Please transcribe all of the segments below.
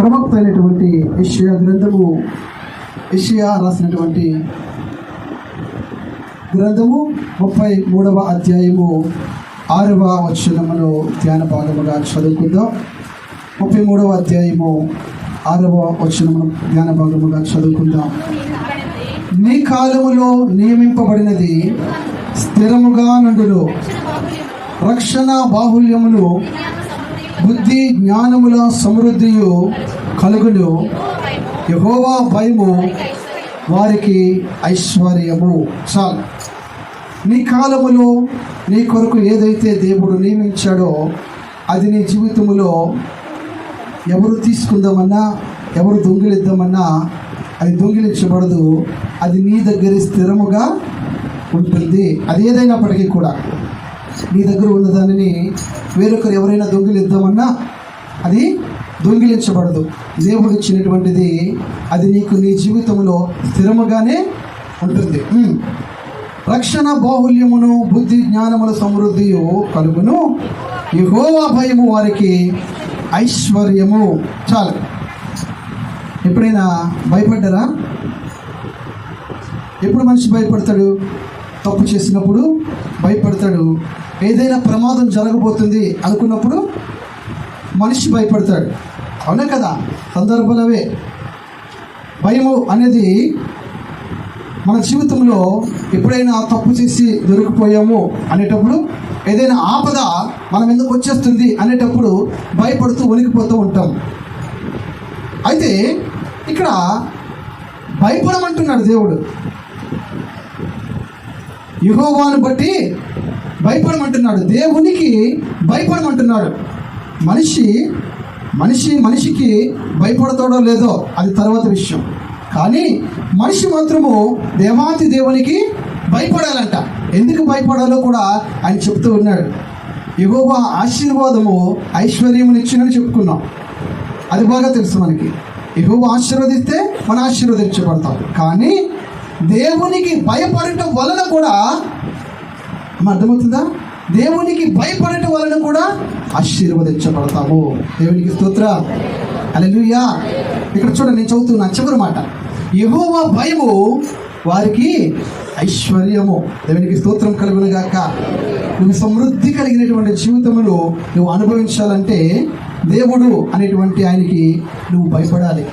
ప్రవక్త అయినటువంటి యెషయా గ్రంథము, యెషయా రాసినటువంటి గ్రంథము 33వ అధ్యాయము 6వ వచనములో ధ్యాన భాగముగా చదువుకుందాం. 33వ అధ్యాయము 6వ వచనమును ధ్యాన భాగముగా చదువుకుందాం. నీ కాలములో నియమింపబడినది స్థిరముగా నుండును, రక్షణ బాహుల్యమును బుద్ధి జ్ఞానముల సమృద్ధియు కలుగును, యెహోవా భయము వారికి ఐశ్వర్యము. చాలు. నీ కాలములో నీ కొరకు ఏదైతే దేవుడు నియమించాడో అది నీ జీవితంలో ఎవరు తీసుకుందామన్నా, ఎవరు దొంగిలిద్దామన్నా అది దొంగిలించబడదు. అది నీ దగ్గర స్థిరముగా ఉంటుంది. అది ఏదైనప్పటికీ కూడా నీ దగ్గర ఉన్నదానిని వేరొకరు ఎవరైనా దొంగిలిద్దామన్నా అది దొంగిలించబడదు. దేవుడు ఇచ్చినటువంటిది అది నీకు నీ జీవితంలో స్థిరముగానే ఉంటుంది. రక్షణ బాహుల్యమును బుద్ధి జ్ఞానముల సమృద్ధియు కలుగును, యెహోవా భయము వారికి ఐశ్వర్యము. చాలు. ఎప్పుడైనా భయపడ్డారా? ఎప్పుడు మనిషి భయపడతాడు? తప్పు చేసినప్పుడు భయపడతాడు. ఏదైనా ప్రమాదం జరగబోతుంది అనుకున్నప్పుడు మనిషి భయపడతాడు. అవునా కదా? సందర్భాలు అవే. భయము అనేది మన జీవితంలో ఎప్పుడైనా తప్పు చేసి దొరికిపోయాము అనేటప్పుడు, ఏదైనా ఆపద మనం ఎందుకు వచ్చేస్తుంది అనేటప్పుడు భయపడుతూ వణికిపోతూ ఉంటాం. అయితే ఇక్కడ భయపడమంటున్నాడు దేవుడు. యెహోవాను బట్టి భయపడమంటున్నాడు, దేవునికి భయపడమంటున్నాడు. మనిషికి భయపడతాడో లేదో అది తర్వాత విషయం. కానీ మనిషి మాత్రము దేవాతి దేవునికి భయపడాలంట. ఎందుకు భయపడాలో కూడా ఆయన చెప్తూ ఉన్నాడు. యెహోవా ఆశీర్వాదము ఐశ్వర్యమునిచ్చునని చెప్పుకున్నాం. అది బాగా తెలుసు మనకి. యెహోవా ఆశీర్వదిస్తే మనం ఆశీర్వదించబడతాం. కానీ దేవునికి భయపడటం వలన కూడా, అర్థమవుతుందా? దేవునికి భయపడటం వలన కూడా ఆశీర్వదించబడతాము. దేవునికి స్తోత్రం. హల్లెలూయా. ఇక్కడ చూడండి, నేను చదువుతున్నా చివరి మాట. యెహోవా భయము వారికి ఐశ్వర్యము. దేవునికి స్తోత్రం కలుగును గాక. నువ్వు సమృద్ధి కలిగినటువంటి జీవితమును నువ్వు అనుభవించాలంటే దేవుడు అనేటువంటి ఆయనకి నువ్వు భయపడాలి.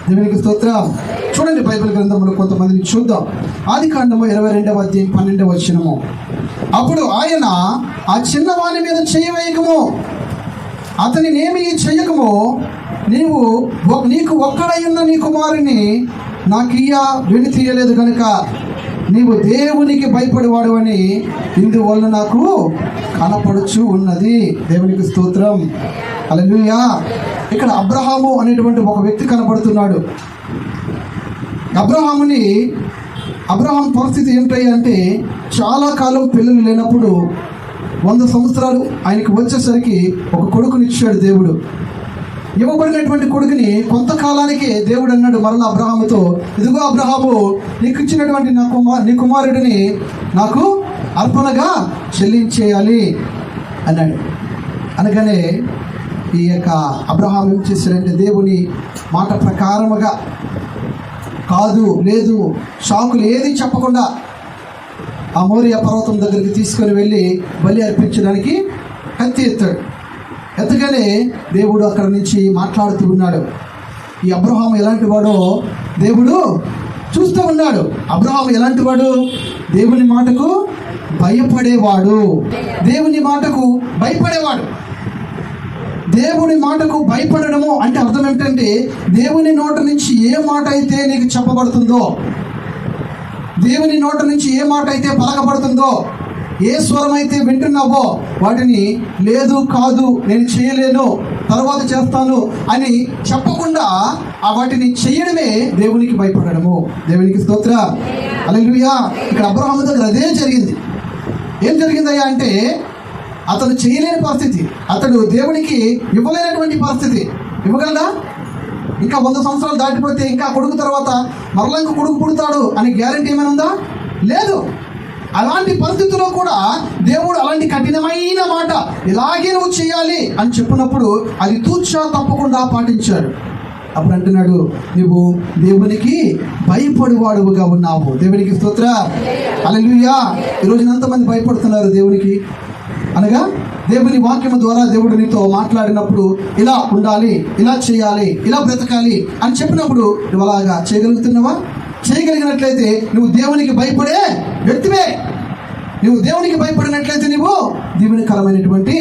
దేవునికి స్తోత్రం. చూడండి, బైబిల్ గ్రంథంలో కొంతమందిని చూద్దాం. ఆదికాండము 22వ అధ్యాయం 12వ వచనము. అప్పుడు ఆయన, ఆ చిన్నవాని మీద చేయవేయకము, అతనినేమి చెయ్యకము, నీకు ఒక్కడై ఉన్న నీ కుమారుని నాకు వెడి తీయలేదు కనుక నీవు దేవునికి భయపడేవాడు అని ఇందువల్ల నాకు కనపడుచు ఉన్నది. దేవునికి స్తోత్రం. హల్లెలూయా. ఇక్కడ అబ్రహాము అనేటువంటి ఒక వ్యక్తి కనపడుతున్నాడు. అబ్రహాం పరిస్థితి ఏంటంటే చాలా కాలం పిల్లలు లేనప్పుడు 100 సంవత్సరాలు ఆయనకి వచ్చేసరికి ఒక కొడుకునిచ్చాడు దేవుడు. ఇవ్వబడినటువంటి కొడుకుని కొంతకాలానికి దేవుడు అన్నాడు మరలా అబ్రహాముతో, ఇదిగో అబ్రహాము, నీకు ఇచ్చినటువంటి నీ కుమారుడిని నాకు అర్పణగా చెల్లించేయాలి అన్నాడు. అనగానే ఈ యొక్క అబ్రహాం ఏం చేశాడంటే దేవుని మాట ప్రకారముగా, కాదు లేదు షాకులు ఏది చెప్పకుండా ఆ మోరియా పర్వతం దగ్గరికి తీసుకొని వెళ్ళి బలి అర్పించడానికి కత్తి ఎత్తాడు. ఎత్తగానే దేవుడు అక్కడ నుంచి మాట్లాడుతూ ఉన్నాడు. ఈ అబ్రహాం ఎలాంటి వాడో దేవుడు చూస్తూ ఉన్నాడు. అబ్రహాం ఎలాంటి వాడు? దేవుని మాటకు భయపడేవాడు. దేవుని మాటకు భయపడేవాడు. దేవుని మాటకు భయపడడము అంటే అర్థం ఏమిటంటే, దేవుని నోట నుంచి ఏ మాట అయితే నీకు చెప్పబడుతుందో, దేవుని నోట నుంచి ఏ మాట అయితే పలకబడుతుందో, ఏ స్వరం అయితే వింటున్నావో వాటిని లేదు, కాదు, నేను చేయలేను, తర్వాత చేస్తాను అని చెప్పకుండా ఆ వాటిని చేయడమే దేవునికి భయపడడము. దేవునికి స్తోత్రం. హల్లెలూయా. ఇక్కడ అబ్రహాము దగ్గర అదే జరిగింది. ఏం జరిగిందయ్యా అంటే, అతను చేయలేని పరిస్థితి, అతడు దేవునికి ఇవ్వలేనటువంటి పరిస్థితి. ఇవ్వగలడా? ఇంకా 100 సంవత్సరాలు దాటిపోతే ఇంకా కొడుకు తర్వాత మరలా ఇంకో కొడుకు పుడతాడు అని గ్యారెంటీ ఏమైనా ఉందా? లేదు. అలాంటి పరిస్థితుల్లో కూడా దేవుడు అలాంటి కఠినమైన మాట ఇలాగే నువ్వు చేయాలి అని చెప్పినప్పుడు అది తూచా తప్పకుండా పాటించాడు. అప్పుడు అంటున్నాడు, నువ్వు దేవునికి భయపడేవాడుగా ఉన్నావు. దేవునికి స్తోత్రం, హల్లెలూయా. ఈరోజు ఎంతమంది భయపడుతున్నారు దేవునికి? అనగా దేవుని వాక్యం ద్వారా దేవుడు నీతో మాట్లాడినప్పుడు ఇలా ఉండాలి, ఇలా చేయాలి, ఇలా బ్రతకాలి అని చెప్పినప్పుడు నువ్వు అలాగా చేయగలుగుతున్నావా? చేయగలిగినట్లయితే నువ్వు దేవునికి భయపడే వ్యక్తివే. నువ్వు దేవునికి భయపడినట్లయితే నువ్వు దీవెనకరమైనటువంటి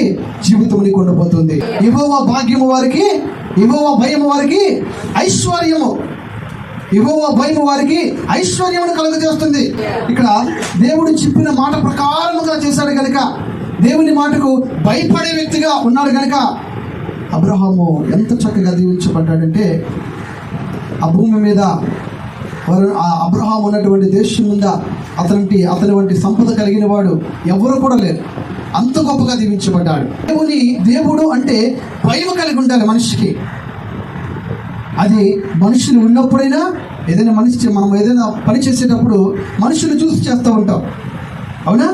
జీవితం నీకు ఉండబోతుంది. యెహోవా భాగ్యము వారికి, యెహోవా భయము వారికి ఐశ్వర్యము, యెహోవా భయము వారికి ఐశ్వర్యమును కలుగజేస్తుంది. ఇక్కడ దేవుడు చెప్పిన మాట ప్రకారముగా చేశాడు కనుక, దేవుని మాటకు భయపడే వ్యక్తిగా ఉన్నాడు కనుక అబ్రహాము ఎంత చక్కగా దీవించబడ్డాడంటే, ఆ భూమి మీద అబ్రహాం ఉన్నటువంటి దేశం మీద అతని వంటి సంపద కలిగిన వాడు ఎవరు కూడా లేరు. అంత గొప్పగా దీవించబడ్డాడు. దేవుడు అంటే భయం కలిగి ఉండాలి మనిషికి. అది మనుషులు ఉన్నప్పుడైనా మనం ఏదైనా పని చేసేటప్పుడు మనుషులు చూసి చేస్తూ ఉంటాం, అవునా?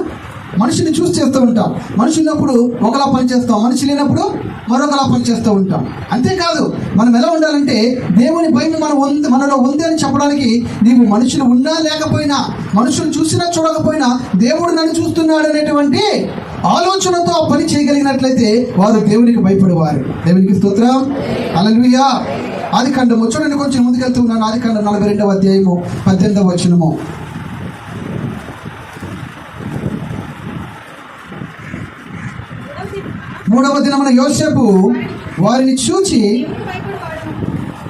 మనిషిని చూసి చేస్తూ ఉంటాం. మనిషి ఉన్నప్పుడు ఒకలా పని చేస్తాం, మనిషి లేనప్పుడు మరొకలా పని చేస్తూ ఉంటాం. అంతేకాదు, మనం ఎలా ఉండాలంటే దేవుని భయం మనలో ఉంది అని చెప్పడానికి, నీవు మనుషులు ఉన్నా లేకపోయినా, మనుషులు చూసినా చూడకపోయినా దేవుడు నన్ను చూస్తున్నాడు అనేటువంటి ఆలోచనతో ఆ పని చేయగలిగినట్లయితే వారు దేవునికి భయపడేవారు. దేవునికి స్తోత్రం, హల్లెలూయా. ఆదికాండము చూడండి, కొంచెం ముందుకెళ్తూ ఉన్నాను. ఆదికాండం 42వ అధ్యాయము 18వ వచనము. మూడవ దినమున యోసేపు వారిని చూచి,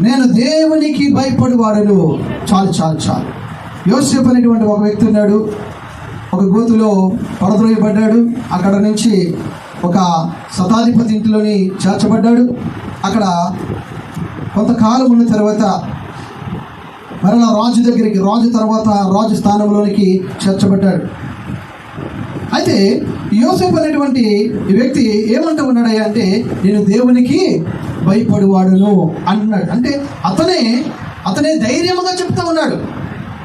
నేను దేవునికి భయపడువాడను. చాలు చాలు చాలు. యోసేపు అనేటువంటి ఒక వ్యక్తి ఉన్నాడు. ఒక గోతులో పడద్రోయబడ్డాడు. అక్కడ నుంచి ఒక శతాధిపతి ఇంటిలోని చేర్చబడ్డాడు. అక్కడ కొంతకాలం ఉన్న తర్వాత మరలా రాజు దగ్గరికి, రాజు తర్వాత రాజు స్థానంలోనికి చేర్చబడ్డాడు. అయితే యోసేపు అనేటువంటి ఈ వ్యక్తి ఏమంటూ ఉన్నాడయ్యా అంటే, నేను దేవునికి భయపడువాడును అంటున్నాడు. అంటే అతనే ధైర్యంగా చెప్తా ఉన్నాడు.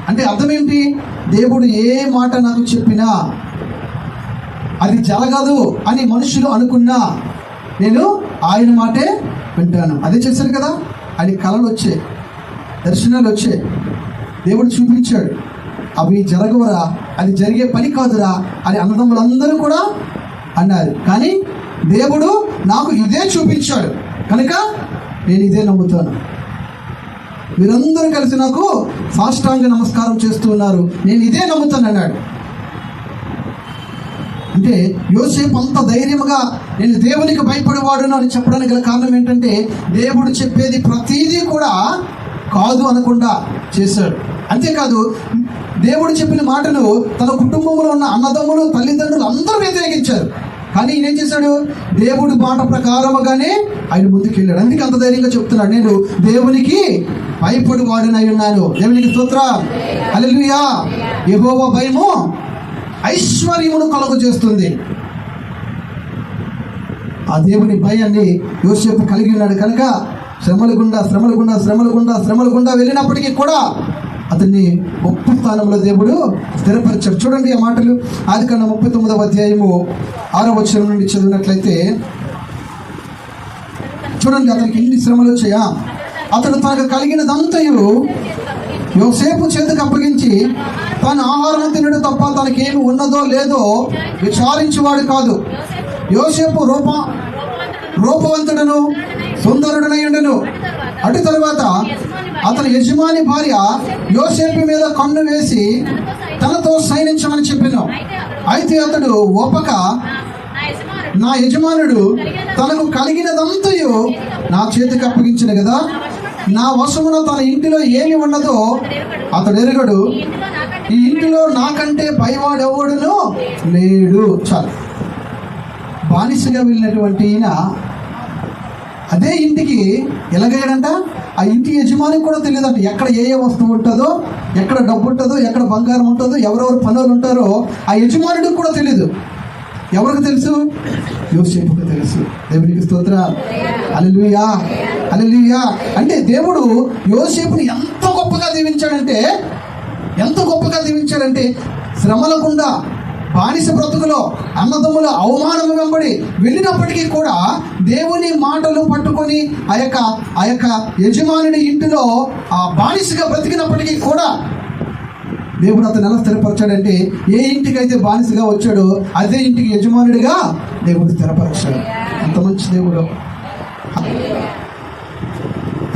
అంటే అర్థం ఏంటి? దేవుడు ఏ మాట నాకు చెప్పినా అది జరగదు అని మనుషులు అనుకున్నా నేను ఆయన మాటే వింటాను. అదే చేశారు కదా. ఆయన కళలు వచ్చాయి, దర్శనాలు వచ్చాయి, దేవుడు చూపించాడు. అవి జరగవురా, అది జరిగే పని కాదురా అని అన్నదమ్ములందరూ కూడా అన్నారు. కానీ దేవుడు నాకు ఇదే చూపించాడు కనుక నేను ఇదే నమ్ముతాను. మీరందరూ కలిసి నాకు సాష్టాంగ నమస్కారం చేస్తూ ఉన్నారు, నేను ఇదే నమ్ముతాను అన్నాడు. అంటే యోసేపు అంత ధైర్యంగా నేను దేవునికి భయపడేవాడును అని చెప్పడానికి గల కారణం ఏంటంటే, దేవుడు చెప్పేది ప్రతీదీ కూడా కాదు అనకుండా చేశాడు. అంతేకాదు, దేవుడు చెప్పిన మాటను తన కుటుంబంలో ఉన్న అన్నదమ్ములు, తల్లిదండ్రులు అందరూ వ్యతిరేకించారు. కానీ ఈయన ఏం చేశాడు? దేవుడి మాట ప్రకారముగానే ఆయన ముందుకెళ్ళాడు. అందుకే అంత ధైర్యంగా చెప్తున్నాడు, నేను దేవునికి భయపడువాడనై ఉన్నాను. దేవునికి స్తోత్రం, హల్లెలూయా. యెహోవా భయము ఐశ్వర్యమును కలుగజేస్తుంది. ఆ దేవుని భయాన్ని యోసేపు కలిగి ఉన్నాడు కనుక శ్రమల గుండా వెళ్ళినప్పటికీ కూడా అతన్ని గొప్ప స్థానంలో దేవుడు స్థిరపరిచాడు. చూడండి ఆ మాటలు. ఆదికాండం 39వ అధ్యాయము 6వ వచనం నుండి చదివినట్లయితే చూడండి, అతనికి ఎన్ని శ్రమలు వచ్చాయా. అతడు తనకు కలిగినదంతయు యోసేపు చేతికి అప్పగించి తన ఆహారం తినడు తప్ప తనకేమి ఉన్నదో లేదో విచారించేవాడు కాదు. యోసేపు రూపవంతుడను సుందరుడనై ఉండెను. అటు తరువాత అతని యజమాని భార్య యోసేపు మీద కన్ను వేసి తనతో సైనించమని చెప్పాను. అయితే అతడు ఒప్పక, నా యజమానుడు తనకు కలిగినదంతయు నా చేతికి అప్పగించిన కదా, నా వశమున తన ఇంటిలో ఏమి ఉన్నదో అతడు ఎరుగడు, ఈ ఇంటిలో నాకంటే పైవాడెవడును లేడు. చాలు. బానిసగా వెళ్ళినటువంటి ఈయన అదే ఇంటికి ఎలాగయ్యాడంట, ఆ ఇంటి యజమానికి కూడా తెలియదంట ఎక్కడ ఏ వస్తువు ఉంటుందో, ఎక్కడ డబ్బు ఉంటుందో, ఎక్కడ బంగారం ఉంటుందో, ఎవరెవరు పనులు ఉంటారో ఆ యజమానుడికి కూడా తెలియదు. ఎవరికి తెలుసు? యోసేపుకు తెలుసు. దేవునికి స్తోత్రం, హల్లెలూయా, హల్లెలూయా. అంటే దేవుడు యోసేపుని ఎంత గొప్పగా దీవించాడంటే శ్రమల గుండా, బానిస బ్రతుకులో, అన్నదమ్ముల అవమానము వెంబడి వెళ్ళినప్పటికీ కూడా దేవుని మాటలు పట్టుకొని ఆ యొక్క యజమానుడి ఇంటిలో ఆ బానిసగా బ్రతికినప్పటికీ కూడా దేవుడు అతను ఎలా స్థిరపరచాడంటే, ఏ ఇంటికి అయితే బానిసగా వచ్చాడో అదే ఇంటికి యజమానుడిగా దేవుడు స్థిరపరచాడు. ఎంత మంచి దేవుడు,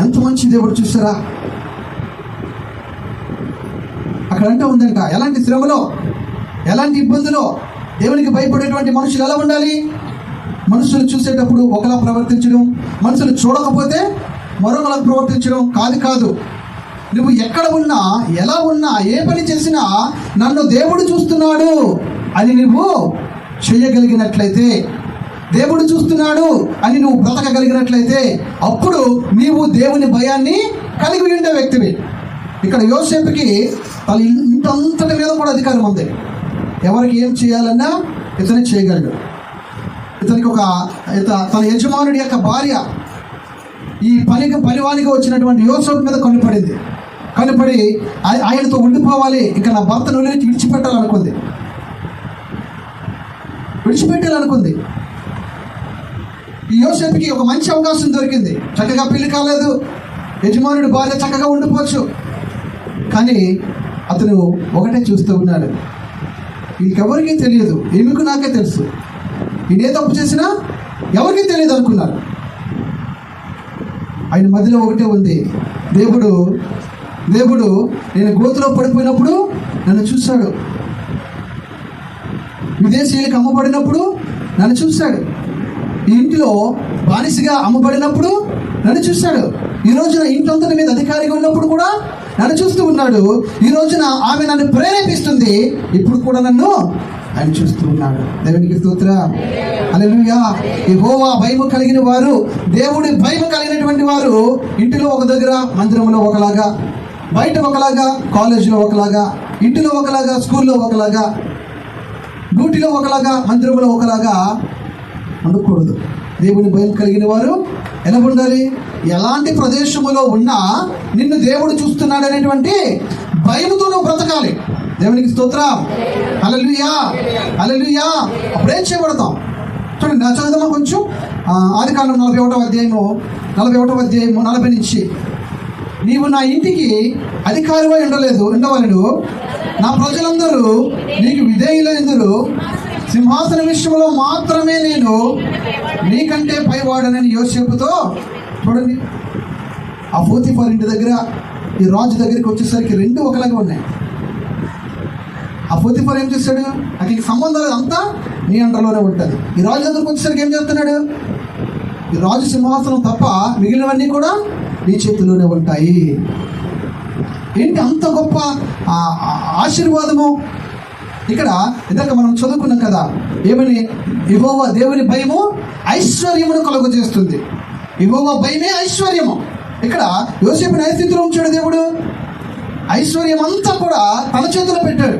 ఎంత మంచి దేవుడు. చూసారా, అక్కడంటే ఉందంట, ఎలాంటి శ్రమలో, ఎలాంటి ఇబ్బందులో దేవునికి భయపడేటువంటి మనుషులు ఎలా ఉండాలి? మనుషులు చూసేటప్పుడు ఒకలా ప్రవర్తించడం, మనుషులు చూడకపోతే మరొకలా ప్రవర్తించడం కాదు. నువ్వు ఎక్కడ ఉన్నా, ఎలా ఉన్నా, ఏ పని చేసినా నన్ను దేవుడు చూస్తున్నాడు అని నువ్వు చేయగలిగినట్లయితే, దేవుడు చూస్తున్నాడు అని నువ్వు బ్రతకగలిగినట్లయితే అప్పుడు నీవు దేవుని భయాన్ని కలిగి ఉండే వ్యక్తివి. ఇక్కడ యోసేపుకి తన ఇంటంతటి మీద కూడా అధికారం ఉంది. ఎవరికి ఏం చేయాలన్నా ఇతనే చేయగలడు. ఇతనికి తన యజమానుడి యొక్క భార్య ఈ పనివానిగా వచ్చినటువంటి యోసేపు మీద కనుపడి ఆయనతో ఉండిపోవాలి, ఇంకా నా భర్తను విడిచిపెట్టాలనుకుంది. ఈ యోసేపుకి ఒక మంచి అవకాశం దొరికింది. చక్కగా పెళ్లి కాలేదు, యజమానుడి భార్య చక్కగా ఉండిపోవచ్చు. కానీ అతను ఒకటే చూస్తూ ఉన్నాడు, వీళ్ళకెవరికీ తెలియదు, ఈమెకు నాకే తెలుసు, ఈయనే తప్పు చేసినా ఎవరికీ తెలియదు అనుకున్నారు. ఆయన మధ్యలో ఒకటే ఉంది, దేవుడు నేను గోతులో పడిపోయినప్పుడు నన్ను చూశాడు, విదేశీయులకు అమ్మబడినప్పుడు నన్ను చూశాడు, ఈ ఇంటిలో బానిసగా అమ్మబడినప్పుడు నన్ను చూశాడు, ఈ రోజున ఇంటంతటి మీద అధికారిగా ఉన్నప్పుడు కూడా నన్ను చూస్తూ ఉన్నాడు, ఈ రోజున ఆమె నన్ను ప్రేరేపిస్తుంది, ఇప్పుడు కూడా నన్ను ఆయన చూస్తూ ఉన్నాడు. దేవునికి స్తోత్రం, హల్లెలూయా. యెహోవా భయము కలిగిన వారు, దేవుడి భయము కలిగినటువంటి వారు ఇంటిలో ఒక దగ్గర, మందిరంలో ఒకలాగా, బయట ఒకలాగా, కాలేజీలో ఒకలాగా, ఇంటిలో ఒకలాగా, స్కూల్లో ఒకలాగా, డ్యూటీలో ఒకలాగా, మందిరంలో ఒకలాగా ఉండకూడదు. దేవుని భయం కలిగిన వారు ఎలా ఉండాలి? ఎలాంటి ప్రదేశములో ఉన్నా నిన్ను దేవుడు చూస్తున్నాడు అనేటువంటి భయముతో నువ్వు బ్రతకాలి. దేవునికి స్తోత్రం, హల్లెలూయా, హల్లెలూయా. అప్పుడేం చేయబడతాం? చూడండి, నా చదువుదామా కొంచెం. ఆదికాండం 41వ అధ్యాయము 40 నుంచి, నీవు నా ఇంటికి అధికారిగా ఉండవలెను, నా ప్రజలందరూ నీకు విధేయులైందురు, సింహాసన విషయంలో మాత్రమే నేను నీకంటే పైవాడనని యోసేపుతో. చూడండి, ఆ పోతీఫర్ ఇంటి దగ్గర ఈ రాజు దగ్గరికి వచ్చేసరికి రెండు ఒకలాగా ఉన్నాయి. ఆ పోతీఫర్ ఏం చేస్తాడు? నాకు ఈ సంబంధం లేదు, అంతా నీ అండర్లోనే ఉంటుంది. ఈ రాజు దగ్గరికి వచ్చేసరికి ఏం చేస్తున్నాడు? ఈ రాజు సింహాసనం తప్ప మిగిలినవన్నీ కూడా నీ చేతిలోనే ఉంటాయి. ఏంటి అంత గొప్ప ఆశీర్వాదము? ఇక్కడ ఇందాక మనం చదువుకున్నాం కదా, ఏమని? యెహోవా దేవుని భయము ఐశ్వర్యమును కలుగజేస్తుంది. యెహోవా భయమే ఐశ్వర్యము. ఇక్కడ యోసేపుని ఏ స్థితిలో ఉంచాడు దేవుడు? ఐశ్వర్యం అంతా కూడా తన చేతిలో పెట్టాడు.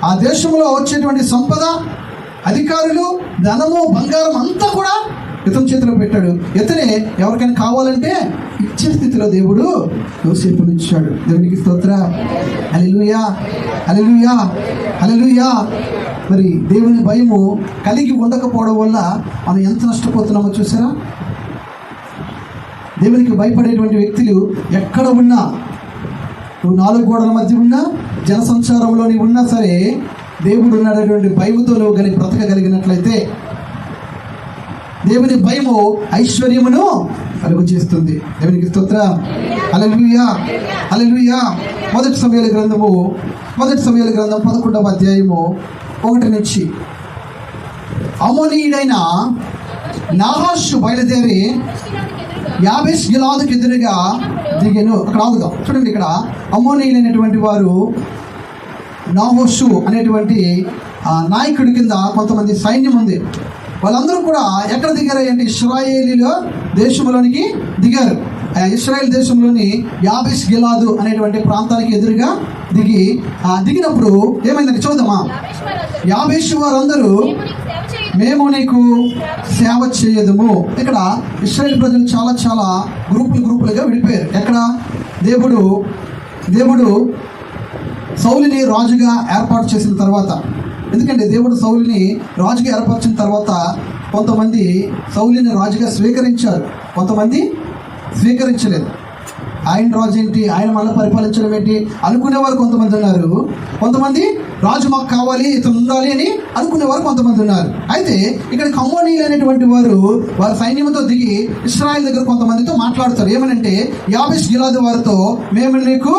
ఆ దేశంలో వచ్చేటువంటి సంపద, అధికారులు, ధనము, బంగారం అంతా కూడా ఇతని చేతిలో పెట్టాడు. ఇతనే ఎవరికైనా కావాలంటే ఇచ్చే స్థితిలో దేవుడు యోసేపుని ఇచ్చాడు. దేవునికి స్తోత్రం, హల్లెలూయా, హల్లెలూయా, హల్లెలూయా. మరి దేవుని భయము కలిగి ఉండకపోవడం వల్ల మనం ఎంత నష్టపోతున్నామో చూసారా? దేవునికి భయపడేటువంటి వ్యక్తులు ఎక్కడ ఉన్నా, నువ్వు 4 గోడల మధ్య ఉన్నా, జనసంచారంలో నీవు ఉన్నా సరే, దేవుడు ఉన్నటువంటి భయముతో నువ్వు బ్రతకగలిగినట్లయితే, దేవుని భయము ఐశ్వర్యమును కలుగు చేస్తుంది. దేవునికి స్తోత్రం, హల్లెలూయా, హల్లెలూయా. మొదటి సమూయేలు గ్రంథం 11వ అధ్యాయము 1 నుంచి, అమ్మోనీయుడైన నాహాషు బయలుదేరి యాబేష్ గిలాదుకు ఎదురుగా దిగెను. అక్కడ ఆగుదాం. చూడండి, ఇక్కడ అమ్మోనీయులైనటువంటి వారు, నాహోషు అనేటువంటి నాయకుడి కింద కొంతమంది సైన్యం ఉంది. వాళ్ళందరూ కూడా ఎక్కడ దిగారు అంటే ఇశ్రాయేలీల దేశంలోనికి దిగారు. ఇశ్రాయేల్ దేశంలోని యాబేష్ గిలాదు అనేటువంటి ప్రాంతానికి ఎదురుగా దిగినప్పుడు ఏమైందంటే చూద్దామా? యాబేషు వారందరూ మేము నీకు సేవ చేయదుము. ఇక్కడ ఇశ్రాయేల్ ప్రజలు చాలా గ్రూపులుగా విడిపోయారు. ఎక్కడ దేవుడు సౌలుని రాజుగా ఏర్పాటు చేసిన తర్వాత, ఎందుకంటే దేవుడు సౌలుని రాజుగా ఏర్పరిచిన తర్వాత కొంతమంది సౌలుని రాజుగా స్వీకరించారు, కొంతమంది స్వీకరించలేదు. ఆయన రాజు ఏంటి, ఆయన మళ్ళీ పరిపాలించడం ఏంటి అనుకునేవారు కొంతమంది ఉన్నారు. కొంతమంది రాజు మాకు కావాలి, ఇతను ఉండాలి అని అనుకునేవారు కొంతమంది ఉన్నారు. అయితే ఇక్కడ అమ్మోనీయులు అనేటువంటి వారి సైన్యంతో దిగి ఇశ్రాయేలు దగ్గర కొంతమందితో మాట్లాడుతారు. ఏమనంటే, యాబేష్ గిలాదు వారితో మేము నీకు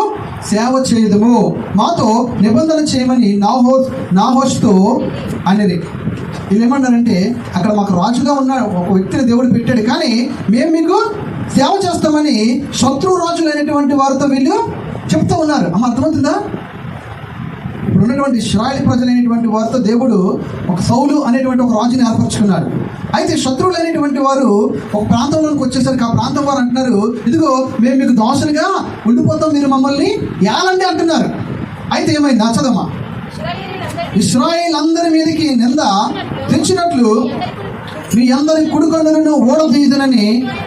సేవ చేయదుము, మాతో నిబంధన చేయమని నాహోష్తో అనేది. వీళ్ళు ఏమన్నారంటే, అక్కడ మాకు రాజుగా ఉన్న ఒక వ్యక్తిని దేవుడు పెట్టాడు, కానీ మేము మీకు సేవ చేస్తామని శత్రు రాజులు అనేటువంటి వారితో వీళ్ళు చెప్తూ ఉన్నారు. అమ్మ అర్థమవుతుందా? ఇప్పుడు ఉన్నటువంటి ఇశ్రాయేలు ప్రజలు అనేటువంటి వారితో దేవుడు ఒక సౌలు అనేటువంటి ఒక రాజుని ఏర్పరచుకున్నాడు. అయితే శత్రువులు అనేటువంటి వారు ఒక ప్రాంతంలోకి వచ్చేసరికి ఆ ప్రాంతం వారు అంటున్నారు, ఇదిగో మేము మీకు దోషలుగా ఉండిపోతాం, మీరు మమ్మల్ని ఏలండి అంటున్నారు. అయితే ఏమైంది నచ్చదమ్మా? ఇశ్రాయేల్ అందరి మీదకి నింద తెచ్చినట్లు మీ అందరి కుడికొండలను ఓడదీయుదనని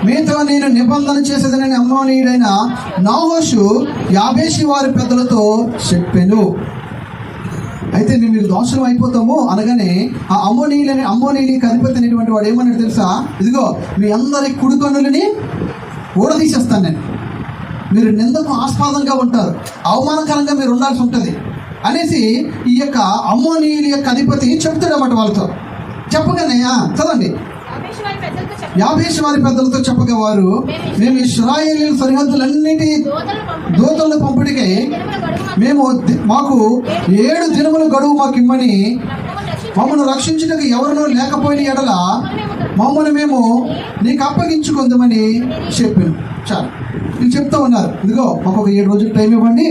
మీతో నేను నిబంధన చేసేదనని అమ్మోనీయుడైన నాహోషు యాబేషు వారి పెద్దలతో చెప్పెను. అయితే మేము మీరు దోషం అయిపోతాము అనగానే ఆ అమ్మోనీయులకి అధిపతి అనేటువంటి వాడు ఏమన్నాడు తెలుసా? ఇదిగో మీ అందరి కుడికొండలని ఓడదీసేస్తాను నేను, మీరు నిందకు ఆస్పాదంగా ఉంటారు, అవమానకరంగా మీరు ఉండాల్సి ఉంటుంది అనేసి ఈ యొక్క అమ్మోనీయుల యొక్క అధిపతి చెప్తాడు అన్నమాట వాళ్ళతో. చెప్పగానే చదవండి, యాబేషు వారి పెద్దలతో చెప్పగా వారు, మేము ఇశ్రాయేలు సరిహద్దులన్నిటి దూతలను పంపిడికై మాకు 7 దినముల గడువు మాకు ఇమ్మని, మమ్మల్ని రక్షించుటకు ఎవరినో లేకపోయిన ఎడల మమ్మల్ని మేము నీకు అప్పగించుకుందామని చెప్పాను. చాలు, వీళ్ళు చెప్తా ఉన్నారు, ఇదిగో మాకు ఒక 7 రోజులు టైం ఇవ్వండి,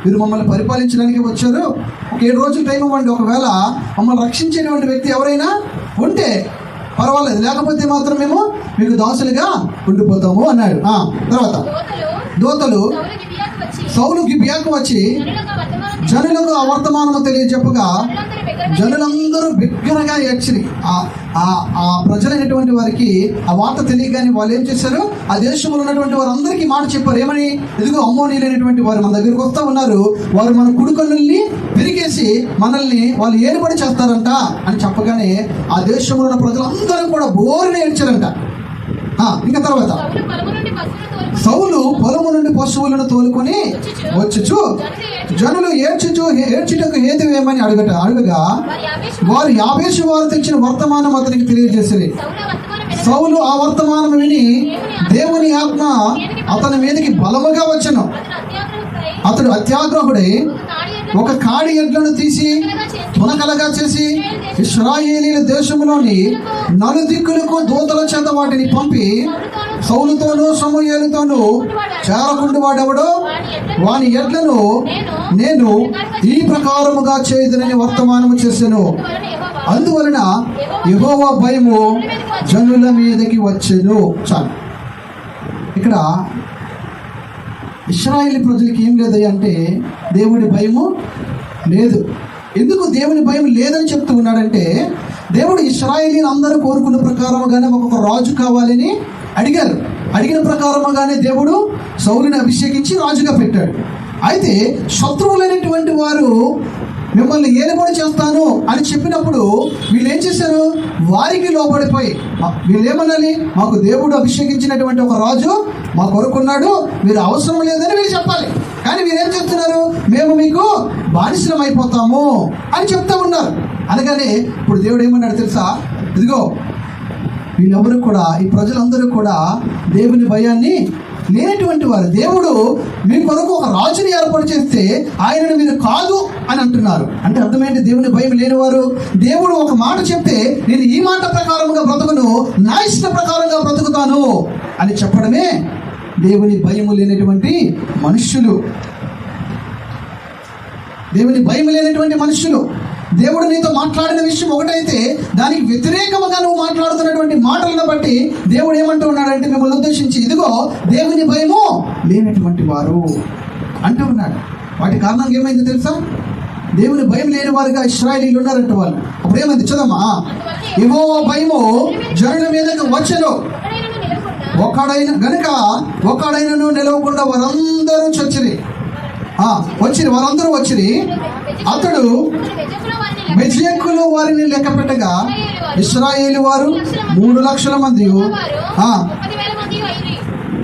మీరు మమ్మల్ని పరిపాలించడానికి వచ్చారు, ఒక 7 రోజులు టైం ఇవ్వండి, ఒకవేళ మమ్మల్ని రక్షించేటువంటి వ్యక్తి ఎవరైనా ఉంటే పర్వాలేదు, లేకపోతే మాత్రం మేము మీకు దాసులుగా ఉండిపోతాము అన్నాడు. తర్వాత దూతలు సౌలు గిబియాకు వచ్చి జనులకు ఆ వర్తమానము తెలియజెప్పగా జనులందరూ బిగ్గరగా ఏడ్చిరి. ఆ ప్రజలైనటువంటి వారికి ఆ వార్త తెలియగానే వాళ్ళు ఏం చేశారు, ఆ దేశంలో ఉన్నటువంటి వారందరికీ మాట చెప్పారు. ఏమని? ఇదిగో అమ్మోనీయులైనటువంటి వారు మన దగ్గరికి వస్తూ ఉన్నారు, వారు మన కుడికొండల్ని పెరిగేసి మనల్ని వాళ్ళు ఏలుబడి చేస్తారంట అని చెప్పగానే ఆ దేశంలో ఉన్న ప్రజలందరూ కూడా బోరుని ఏడ్చారంట. ఇంకా తర్వాత సౌలు పొలము నుండి పశువులను తోలుకొని వచ్చుచు జనులు ఏడ్చుటకు హేతువేమని అడగగా వారు యాబేషు వారు తెచ్చిన వర్తమానం అతనికి తెలియజేసేది. సౌలు ఆ వర్తమానం విని దేవుని ఆత్మ అతని మీదకి బలముగా వచ్చెను. అతడు అత్యాగ్రహుడై ఒక కాడి ఎడ్లను తీసి తునకలగా చేసి ఇశ్రాయేలీల దేశంలోని నలుదిక్కులకు దూతల చేత వాటిని పంపి సౌలుతోనూ సమూయేలుతోనూ చేరకుండా వాడెవడో వాని ఎడ్లను నేను ఈ ప్రకారముగా చేయదునని వర్తమానము చేసెను. అందువలన యెహోవా భయము జనుల మీదకి వచ్చెను. చాలు, ఇక్కడ ఇశ్రాయేలు ప్రజలకి ఏం లేదు అంటే దేవుడి భయము లేదు. ఎందుకు దేవుని భయం లేదని చెప్తూ ఉన్నాడంటే, దేవుడు ఇశ్రాయేలీని అందరూ కోరుకున్న ప్రకారముగానే ఒక్కొక్క రాజు కావాలని అడిగారు. అడిగిన ప్రకారముగానే దేవుడు సౌలుని అభిషేకించి రాజుగా పెట్టాడు. అయితే శత్రువులైనటువంటి వారు మిమ్మల్ని ఏలుబడి చేస్తాను అని చెప్పినప్పుడు వీళ్ళు ఏం చేశారు, వారికి లోబడిపోయి వీళ్ళు ఏమనాలి, మాకు దేవుడు అభిషేకించినటువంటి ఒక రాజు మా కొరకున్నాడు, మీరు అవసరం లేదని వీళ్ళు చెప్పాలి. కానీ వీరేం చెప్తున్నారు, మేము మీకు బానిసలం అయిపోతాము అని చెప్తా ఉన్నారు. అనగానే ఇప్పుడు దేవుడు ఏమన్నాడు తెలుసా, ఇదిగో వీళ్ళెవరు కూడా, ఈ ప్రజలందరూ కూడా దేవుని భయాన్ని లేనటువంటి వారు. దేవుడు మీ కొరకు ఒక రాజుని ఏర్పాటు చేస్తే ఆయనను మీరు కాదు అని అంటున్నారు. అంటే అర్థమైంది, దేవుని భయం లేనివారు. దేవుడు ఒక మాట చెప్తే నేను ఈ మాట ప్రకారంగా బ్రతుకును, నా ఇష్ట ప్రకారంగా బ్రతుకుతాను అని చెప్పడమే దేవుని భయము లేనటువంటి మనుష్యులు. దేవుని భయం లేనటువంటి మనుష్యులు. దేవుడు నీతో మాట్లాడిన విషయం ఒకటైతే దానికి వ్యతిరేకముగా నువ్వు మాట్లాడుతున్నటువంటి మాటలను బట్టి దేవుడు ఏమంటూ ఉన్నాడంటే మిమ్మల్ని ఉద్దేశించి, ఇదిగో దేవుని భయము లేనటువంటి వారు అంటూ ఉన్నాడు. వాటి కారణంగా ఏమైంది తెలుసా, దేవుని భయం లేని వారుగా ఇశ్రాయేలీయులు ఉన్నారంట వాళ్ళు. అప్పుడు ఏమైంది చదమ్మా, యెహోవా భయము జనుల మీదకి వచ్చెను, ఒకడైనను నిలవకుండా వారందరూ చచ్చిరి. వచ్చిరి, వారందరూ వచ్చిరి. అతడు బెజెకులో వారిని లెక్క పెట్టగా ఇశ్రాయేలు వారు 3,00,000 మంది.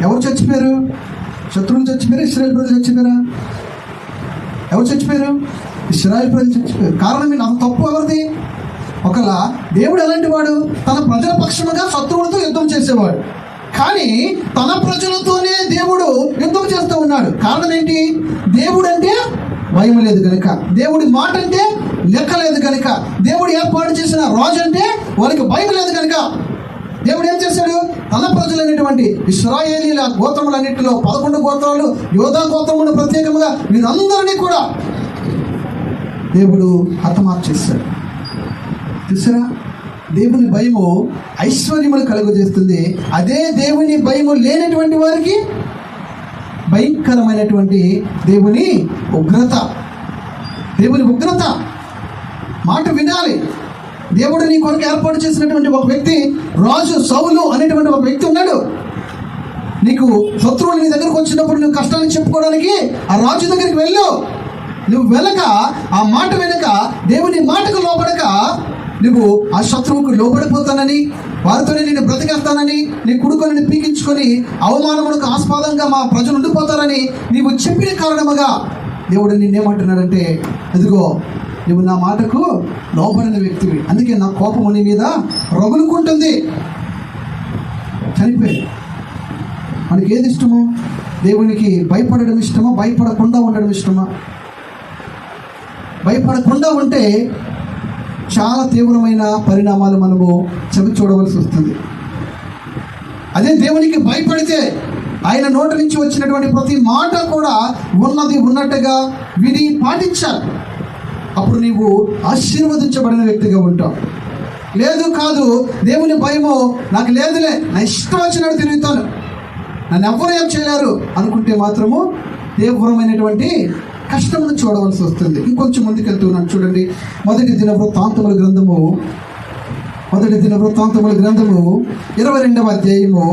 ఎవరు చచ్చిపోయారు? శత్రువులు చచ్చిపోయారు, ఇశ్రాయేల్ ప్రజలు చచ్చిపోయారా? ఎవరు చచ్చిపోయారు? ఇశ్రాయేల్ ప్రజలు చచ్చిపోయారు. కారణం ఏంటి? అంత తప్పు ఎవరిది? ఒకవేళ దేవుడు ఎలాంటి వాడు? తన ప్రజల పక్షముగా శత్రువులతో యుద్ధం చేసేవాడు. కానీ తన ప్రజలతోనే దేవుడు యుద్ధం చేస్తూ ఉన్నాడు. కారణం ఏంటి? దేవుడు అంటే భయం లేదు కనుక, దేవుడి మాట అంటే లెక్క లేదు కనుక, దేవుడు ఏర్పాటు చేసిన రాజు అంటే వారికి భయం లేదు కనుక దేవుడు ఏం చేశాడు? తన ప్రజలైనటువంటి ఇశ్రాయేలీల గోత్రములన్నింటిలో 11 గోత్రాలు, యోధా గోత్రమును ప్రత్యేకంగా వీరందరినీ కూడా దేవుడు హతమార్చేశాడు. చూసారా? దేవుని భయము ఐశ్వర్యములు కలుగజేస్తుంది. అదే దేవుని భయము లేనటువంటి వారికి భయంకరమైనటువంటి దేవుని ఉగ్రత. దేవుని ఉగ్రత మాట వినాలి. దేవుడు నీ కొరకు ఏర్పాటు చేసినటువంటి ఒక వ్యక్తి, రాజు సౌలు అనేటువంటి ఒక వ్యక్తి ఉన్నాడు. నీకు శత్రువులు నీ దగ్గరకు వచ్చినప్పుడు నువ్వు కష్టాన్ని చెప్పుకోవడానికి ఆ రాజు దగ్గరికి వెళ్ళు. నువ్వు వెళ్ళక, ఆ మాట వినక, దేవుని మాటకు లోబడక, నువ్వు ఆ శత్రువుకు లోబడిపోతానని, వారితోనే నేను బ్రతికేస్తానని, నీ కుడుకొని పీకించుకొని అవమానములకు ఆస్పదంగా మా ప్రజలు ఉండిపోతారని నీవు చెప్పిన కారణముగా దేవుడు నిన్నేమంటున్నాడంటే, ఎదుగో నువ్వు నా మాటకు లోబడిన వ్యక్తివి, అందుకే నా కోపము నీ మీద రగులుకుంటుంది. చనిపోయి మనకి ఏది ఇష్టము? దేవునికి భయపడడం ఇష్టమా? భయపడకుండా ఉండడం ఇష్టమా? భయపడకుండా ఉంటే చాలా తీవ్రమైన పరిణామాలు మనము చెవి చూడవలసి వస్తుంది. అదే దేవునికి భయపడితే ఆయన నోటి నుంచి వచ్చినటువంటి ప్రతి మాట కూడా ఉన్నది ఉన్నట్టుగా విని పాటించాలి. అప్పుడు నీవు ఆశీర్వదించబడిన వ్యక్తిగా ఉంటావు. లేదు కాదు, దేవుని భయము నాకు లేదులే, నా ఇష్టం వచ్చినట్టు తిరుగుతాను, నన్ను ఎవరు ఏం చేయలేరు అనుకుంటే మాత్రము తీవ్రమైనటువంటి కష్టమును చూడవలసి వస్తుంది. ఇంకొంచెం ముందుకెళ్తున్నాను చూడండి. మొదటి దినవృత్తాంతముల గ్రంథము 22వ అధ్యాయము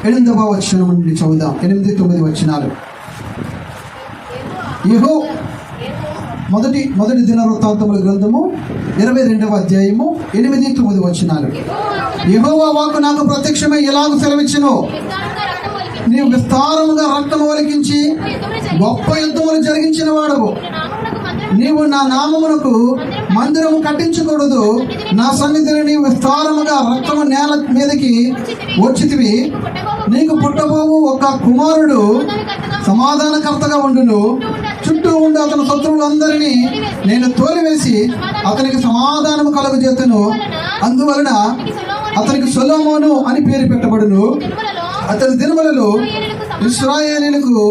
8వ వచనం నుండి చదువుదాం. 8-9 వచనాలు. మొదటి దినవృత్తాంతముల గ్రంథము 22వ అధ్యాయము 8-9 వచనాలు. యెహోవా వాక్కు నాకు ప్రత్యక్షమై ఇలాగ సెలవిచ్చెను, నీవు విస్తారముగా రక్తము ఒలికించి గొప్ప యుద్ధములు జరిగించిన వాడవు. నీవు నా నామమునకు మందిరము కట్టించకూడదు. నా సన్నిధిని నీవు విస్తారముగా రక్తము నేల మీదకి వచ్చితివి. నీకు పుట్టబోవు ఒక కుమారుడు సమాధానకర్తగా ఉండును. చుట్టూ ఉండి అతని శత్రువులందరినీ నేను తోలివేసి అతనికి సమాధానము కలుగజేతును. అందువలన అతనికి సొలొమోను అని పేరు పెట్టబడును. అతని దినములలో ఇశ్రాయేలీయులకు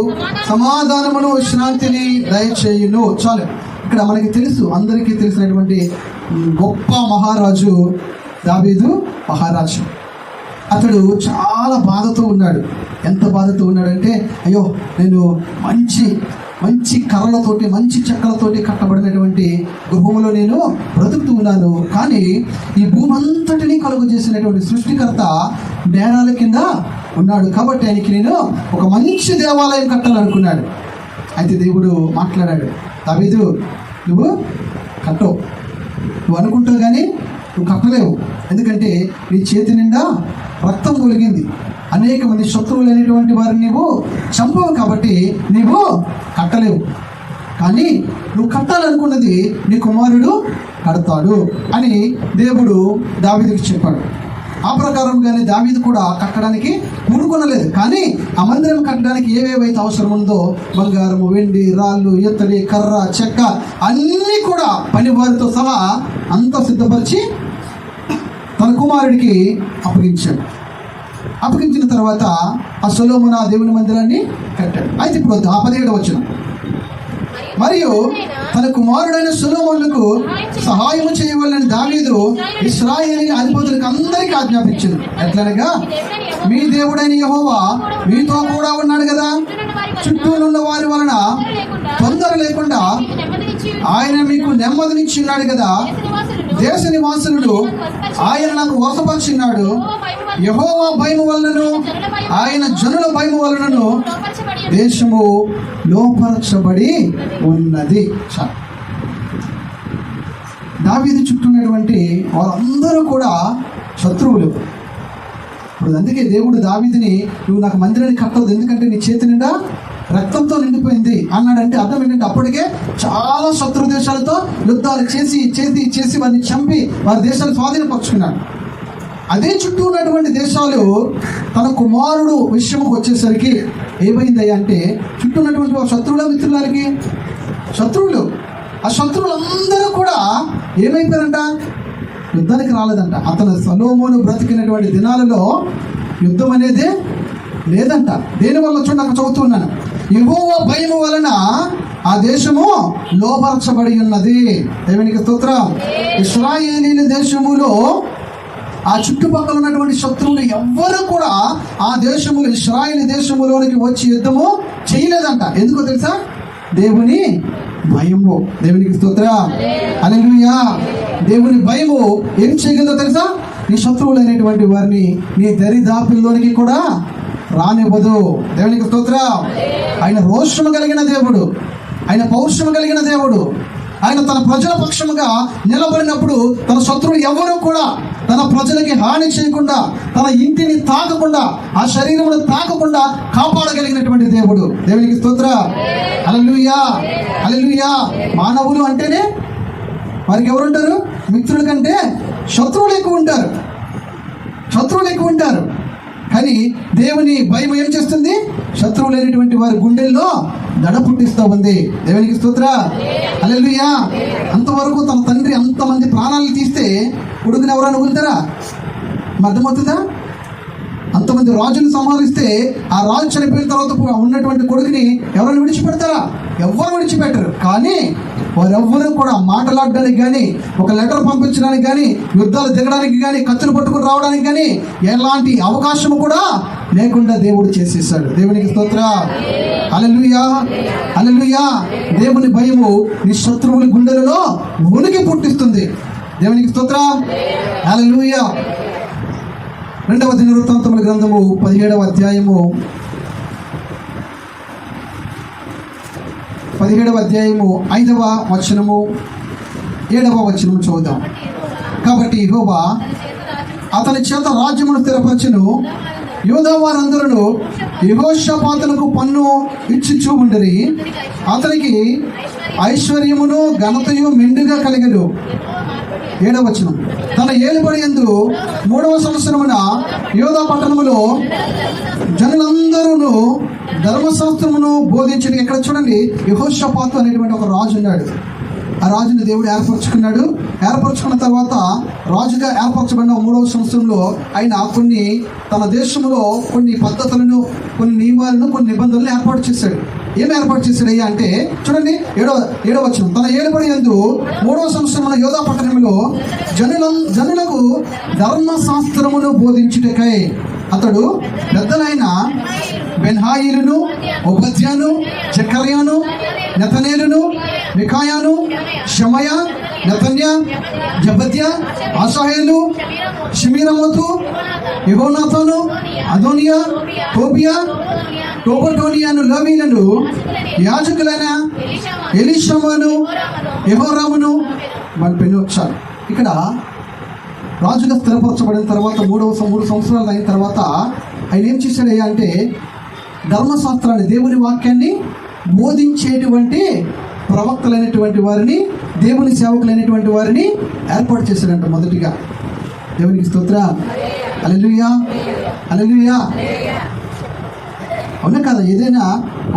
సమాధానమును విశ్రాంతిని దయచేయును. చాలు. ఇక్కడ మనకి తెలుసు, అందరికీ తెలిసినటువంటి గొప్ప మహారాజు దావీదు మహారాజు. అతడు చాలా బాధతో ఉన్నాడు. ఎంత బాధతో ఉన్నాడంటే, అయ్యో నేను మంచి కర్రలతోటి, మంచి చెక్కలతోటి కట్టబడినటువంటి గృహంలో నేను బ్రతుకుతూ ఉన్నాను. కానీ ఈ భూమి అంతటినీ కలుగు చేసినటువంటి సృష్టికర్త నేరాల కింద ఉన్నాడు. కాబట్టి ఆయనకి నేను ఒక మంచి దేవాలయం కట్టాలనుకున్నాడు. అయితే దేవుడు మాట్లాడాడు, దావీదు నువ్వు కట్టవు, నువ్వు అనుకుంటావు కానీ నువ్వు కట్టలేవు. ఎందుకంటే నీ చేతి నిండా రక్తం ఒలిగింది, అనేక మంది శత్రువులు అనేటువంటి వారిని నీవు చంపవు, కాబట్టి నీవు కట్టలేవు. కానీ నువ్వు కట్టాలనుకున్నది నీ కుమారుడు కడతాడు అని దేవుడు దావీదుకి చెప్పాడు. ఆ ప్రకారంగానే దావీదు కూడా కట్టడానికి పూనుకొనలేదు. కానీ ఆ మందిరం కట్టడానికి ఏవేవైతే అవసరం ఉందో, బంగారము, వెండి, రాళ్ళు, ఎత్తడి, కర్ర, చెక్క అన్నీ కూడా పనివారితో సహా అంతా సిద్ధపరిచి తన కుమారుడికి అప్పగించాడు. అప్పగించిన తర్వాత ఆ సొలొమోను ఆ దేవుని మందిరాన్ని కట్టాడు. అయితే ఇప్పుడు 17వ వచనం. మరియు తన కుమారుడైన సొలొమోనుకు సహాయము చేయవలనని దావీదు ఇశ్రాయేలు అధిపతులకు అందరికీ ఆజ్ఞాపించింది. ఎట్లనగా, మీ దేవుడైన యెహోవా మీతో కూడా ఉన్నాడు కదా, చుట్టూ ఉన్న వారి వలన తొందర లేకుండా ఆయన మీకు నెమ్మదినిచ్చిన్నాడు కదా, దేశ నివాసులు ఆయన నాకు వశపరిచిన్నాడు. యెహోవా భయము వలనను ఆయన జనుల భయము వలనను దేశము లోపరచబడి ఉన్నది. దావీదు చుట్టూ ఉన్నటువంటి వారందరూ కూడా శత్రువులు. ఇప్పుడు అందుకే దేవుడు దావీదుని, నువ్వు నాకు మందిరాన్ని కట్టవద్దు, ఎందుకంటే నీ చేతి నిండా రక్తంతో నిండిపోయింది అన్నాడంటే అర్థం ఏంటంటే అప్పటికే చాలా శత్రు దేశాలతో యుద్ధాలు చేసి వారిని చంపి వారి దేశాలు స్వాధీనపరుచుకున్నాడు. అదే చుట్టూ ఉన్నటువంటి దేశాలు తన కుమారుడు విషయంకి వచ్చేసరికి ఏమైందయ్యా అంటే, చుట్టూ ఉన్నటువంటి వారు శత్రువుల మిత్రులకి శత్రువులు. ఆ శత్రువులందరూ కూడా ఏమైపోయారంట, యుద్ధానికి రాలేదంట. అతను సొలొమోను బ్రతికినటువంటి దినాలలో యుద్ధం అనేది లేదంట. దేనివల్ల చూడండి, అక్కడ చదువుతున్నాను, యెహోవా భయము వలన ఆ దేశము లోపరచబడి ఉన్నది. దేవునికి స్తోత్రం. ఇశ్రాయేలీల దేశములో ఆ చుట్టుపక్కల ఉన్నటువంటి శత్రువులు ఎవ్వరూ కూడా ఆ దేశములు ఇశ్రాయేలు దేశములోనికి వచ్చి యుద్ధము చేయలేదంట. ఎందుకో తెలుసా? దేవుని భయము. దేవునికి స్తోత్రం. హల్లెలూయా. దేవుని భయము ఏం చేయగలదో తెలుసా? నీ శత్రువులైనటువంటి వారిని నీ దరిదాపుల్లోనికి కూడా రానివ్వదు. దేవునికి స్తోత్రం. ఆయన రోషము కలిగిన దేవుడు, ఆయన పౌరుషము కలిగిన దేవుడు. ఆయన తన ప్రజల పక్షముగా నిలబడినప్పుడు తన శత్రువులు ఎవరూ కూడా తన ప్రజలకి హాని చేయకుండా, తన ఇంటిని తాకకుండా, ఆ శరీరమును తాకకుండా కాపాడగలిగినటువంటి దేవుడు. దేవునికి స్తోత్రం. హల్లెలూయా, హల్లెలూయా. మానవులు అంటేనే వారికి ఎవరుంటారు? మిత్రుల కంటే శత్రువులు ఎక్కువ ఉంటారు, శత్రువులు ఎక్కువ ఉంటారు. కానీ దేవుని భయం ఏం చేస్తుంది? శత్రువులు లేనటువంటి వారి గుండెల్లో దడ పుట్టిస్తూ ఉంది. దేవునికి స్తోత్రం. హల్లెలూయా. అంతవరకు తన తండ్రి అంతమంది ప్రాణాలను తీస్తే కొడుకుని ఎవరైనా వదులుతారా? అర్థమవుతుందా? అంతమంది రాజుని సంహరిస్తే ఆ రాజు చనిపోయిన తర్వాత ఉన్నటువంటి కొడుకుని ఎవరైనా విడిచిపెడతారా? ఎవరు విడిచిపెట్టరు. కానీ వారెవ్వరూ కూడా మాట్లాడడానికి కానీ, ఒక లెటర్ పంపించడానికి కానీ, యుద్ధాలు దిగడానికి కానీ, కత్తులు పట్టుకుని రావడానికి కానీ ఎలాంటి అవకాశం కూడా లేకుండా దేవుడు చేసేసాడు. దేవునికి స్తోత్రం. హల్లెలూయా, హల్లెలూయా. దేవుని భయము నీ శత్రువుల గుండెలలో ఉనికి పుట్టిస్తుంది. దేవునికి స్తోత్రం. హల్లెలూయా. 2వ దినవృత్తాంతముల గ్రంథము 17వ అధ్యాయము 5వ వచనము 7వ వచనము చూద్దాం. కాబట్టి యెహోవా అతని చేత రాజ్యమును స్థిరపరచును, యూదా వారందరూ యెహోషాపాతునకు పన్ను ఇచ్చుచూ ఉండిరి. అతనికి ఐశ్వర్యమును ఘనతయు మెండుగా కలిగెను. 7వ వచనం, తన ఏలుబడి యందు 3వ సంవత్సరమున యూదా పట్టణములో జనులందరూ ధర్మశాస్త్రమును బోధించిన. ఇక్కడ చూడండి, యెహోషాపాతు అనేటువంటి ఒక రాజు ఉన్నాడు. ఆ రాజుని దేవుడు ఏర్పరచుకున్నాడు. ఏర్పరచుకున్న తర్వాత రాజుగా ఏర్పరచబడిన 3వ సంవత్సరంలో ఆయన తన దేశంలో కొన్ని పద్ధతులను, కొన్ని నియమాలను, కొన్ని నిబంధనలను ఏర్పాటు చేశాడు. ఏం ఏర్పాటు చేశాడయ్యా అంటే చూడండి, 7వ వచనం, తన ఏలుబడి యందు 3వ సంవత్సరమున యూదా పట్టణంలో జనులకు ధర్మశాస్త్రమును బోధించుటకై అతడు పెద్దలైన బెన్హాయిలును, ఓబద్యాను, జకర్యాను, నెతనేలును, మికాయాను, షమయ, నెతన్య, జబద్య, ఆషాహేలు, షిమీరమోతు, యెహోనాథాను, అదోనియా, టోబియా, టోబటోనియాను, లేవీయులను, యాజకులైన ఎలీషామాను, యెహోరామును మన పెనుచ్చారు. ఇక్కడ రాజుగా స్థిరపరచబడిన తర్వాత 3 సంవత్సరాలు అయిన తర్వాత ఆయన ఏం చేశాడయ్యా అంటే ధర్మశాస్త్రాన్ని, దేవుని వాక్యాన్ని బోధించేటువంటి ప్రవక్తలైనటువంటి వారిని, దేవుని సేవకులైనటువంటి వారిని ఏర్పాటు చేశాడంట మొదటిగా. దేవునికి స్తోత్రం. హల్లెలూయా, హల్లెలూయా. అవునా కదా? ఏదైనా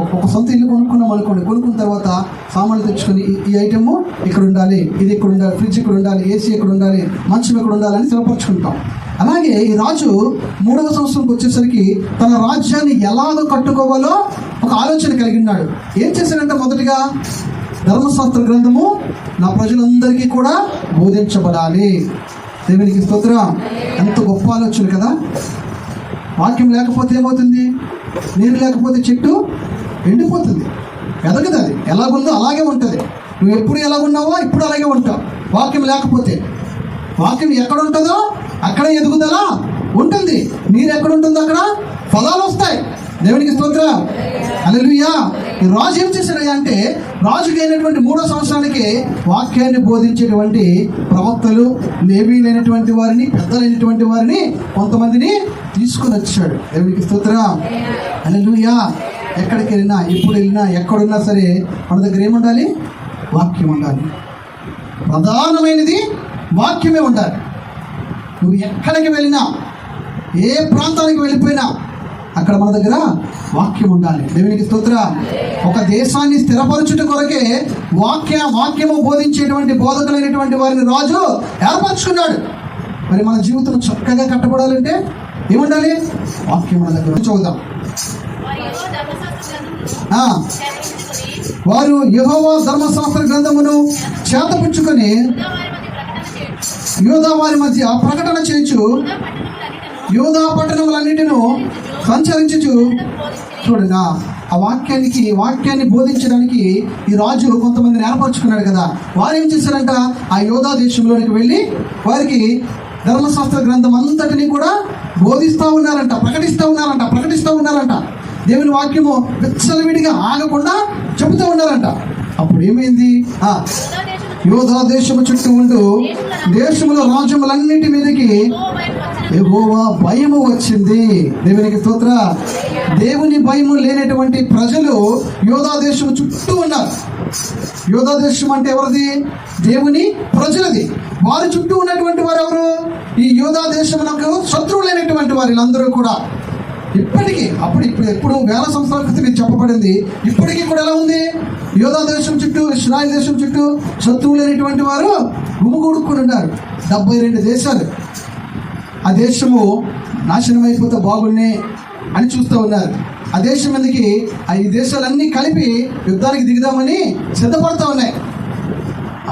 ఒక సొంత ఇల్లు కొనుక్కున్నాం అనుకోండి, కొనుక్కున్న తర్వాత సామాన్లు తెచ్చుకొని ఈ ఐటమ్ ఇక్కడ ఉండాలి, ఇది ఇక్కడ ఉండాలి, ఫ్రిడ్జ్ ఇక్కడ ఉండాలి, ఏసీ ఇక్కడ ఉండాలి, మంచం ఇక్కడ ఉండాలని స్థిరపరచుకుంటాం. అలాగే ఈ రాజు 3వ సంవత్సరంకి వచ్చేసరికి తన రాజ్యాన్ని ఎలాగో కట్టుకోవాలో ఒక ఆలోచన కలిగి ఉన్నాడు. ఏం చేశాడంటే మొదటిగా ధర్మశాస్త్ర గ్రంథము నా ప్రజలందరికీ కూడా బోధించబడాలి. దేవునికి స్తోత్రం. ఎంత గొప్ప ఆలోచన కదా! వాక్యం లేకపోతే ఏమవుతుంది? నీరు లేకపోతే చెట్టు ఎండిపోతుంది, ఎదగదు. అది ఎలాగుందో అలాగే ఉంటుంది. నువ్వు ఎప్పుడు ఎలాగున్నావో ఇప్పుడు అలాగే ఉంటావు. వాక్యం లేకపోతే, వాక్యం ఎక్కడ ఉంటుందో అక్కడ ఎదుగుదల ఉంటుంది. నీరు ఎక్కడ ఉంటుందో అక్కడ ఫలాలు వస్తాయి. దేవునికి స్తోత్రం. హల్లెలూయా. ఈ రాజు ఏం చేశాడు అంటే, రాజుకి అయినటువంటి 3వ సంవత్సరానికి వాక్యాన్ని బోధించేటువంటి ప్రవక్తలు, లేవీలైనటువంటి వారిని, పెద్దలైనటువంటి వారిని కొంతమందిని తీసుకుని వచ్చాడు. దేవునికి స్తోత్రం. హల్లెలూయా. ఎక్కడికి వెళ్ళినా, ఎప్పుడు వెళ్ళినా, ఎక్కడున్నా సరే మన దగ్గర ఏముండాలి? వాక్యం ఉండాలి. ప్రధానమైనది వాక్యమే ఉండాలి. నువ్వు ఎక్కడికి వెళ్ళినా, ఏ ప్రాంతానికి వెళ్ళిపోయినా అక్కడ మన దగ్గర వాక్యం ఉండాలి. దేవునికి స్తోత్రం. ఒక దేశాన్ని స్థిరపరచుట కొరకే వాక్యము బోధించేటువంటి బోధకులైనటువంటి వారిని రాజు ఏర్పరచుకున్నాడు. మరి మన జీవితం చక్కగా కట్టబడాలంటే ఏముండాలి? వాక్యం మన దగ్గర. చూద్దాం. వారు యెహోవా ధర్మశాస్త్ర గ్రంథమును చేతపుచ్చుకొని యూదా వారి మధ్య ప్రకటన చేయొచ్చు, యూదా పట్టణములన్నిటిను సంచరించు. చూడండి, ఆ వాక్యాన్ని బోధించడానికి ఈ రాజు కొంతమందిని ఏర్పరచుకున్నాడు కదా. వారు ఏం చేశారంట? ఆ యూదా దేశంలోనికి వెళ్ళి వారికి ధర్మశాస్త్ర గ్రంథం అంతటిని కూడా బోధిస్తూ ప్రకటిస్తూ ఉన్నారంట. దేవుని వాక్యము విచ్చలవిడిగా ఆగకుండా చెబుతూ ఉన్నారంట. అప్పుడు ఏమైంది? యూదా దేశము చుట్టూ ఉండు దేశముల రాజ్యములన్నిటి మీదకి యెహోవా భయము వచ్చింది. దేవునికి స్తోత్రం. దేవుని భయము లేనటువంటి ప్రజలు యూదా దేశము చుట్టూ ఉన్నారు. యూదా దేశం అంటే ఎవరిది? దేవుని ప్రజలది. వారి చుట్టూ ఉన్నటువంటి వారు ఎవరు? ఈ యూదా దేశమునకు శత్రువులైనటువంటి వారు. వీళ్ళందరూ కూడా ఇప్పటికీ ఇప్పుడు ఎప్పుడు వేల సంవత్సరాల క్రితం ఇది చెప్పబడింది. ఇప్పటికీ కూడా ఎలా ఉంది? యూదా దేశం చుట్టూ, ఇశ్రాయేల్ దేశం చుట్టూ శత్రువులైనటువంటి వారు గుమిగూడుకుని ఉన్నారు. 72 దేశాలు. ఆ దేశము నాశనం అయిపోతే బాగున్నే అని చూస్తూ ఉన్నారు. ఆ దేశం మీదకి ఈ దేశాలన్నీ కలిపి యుద్ధానికి దిగుదామని సిద్ధపడుతూ ఉన్నాయి.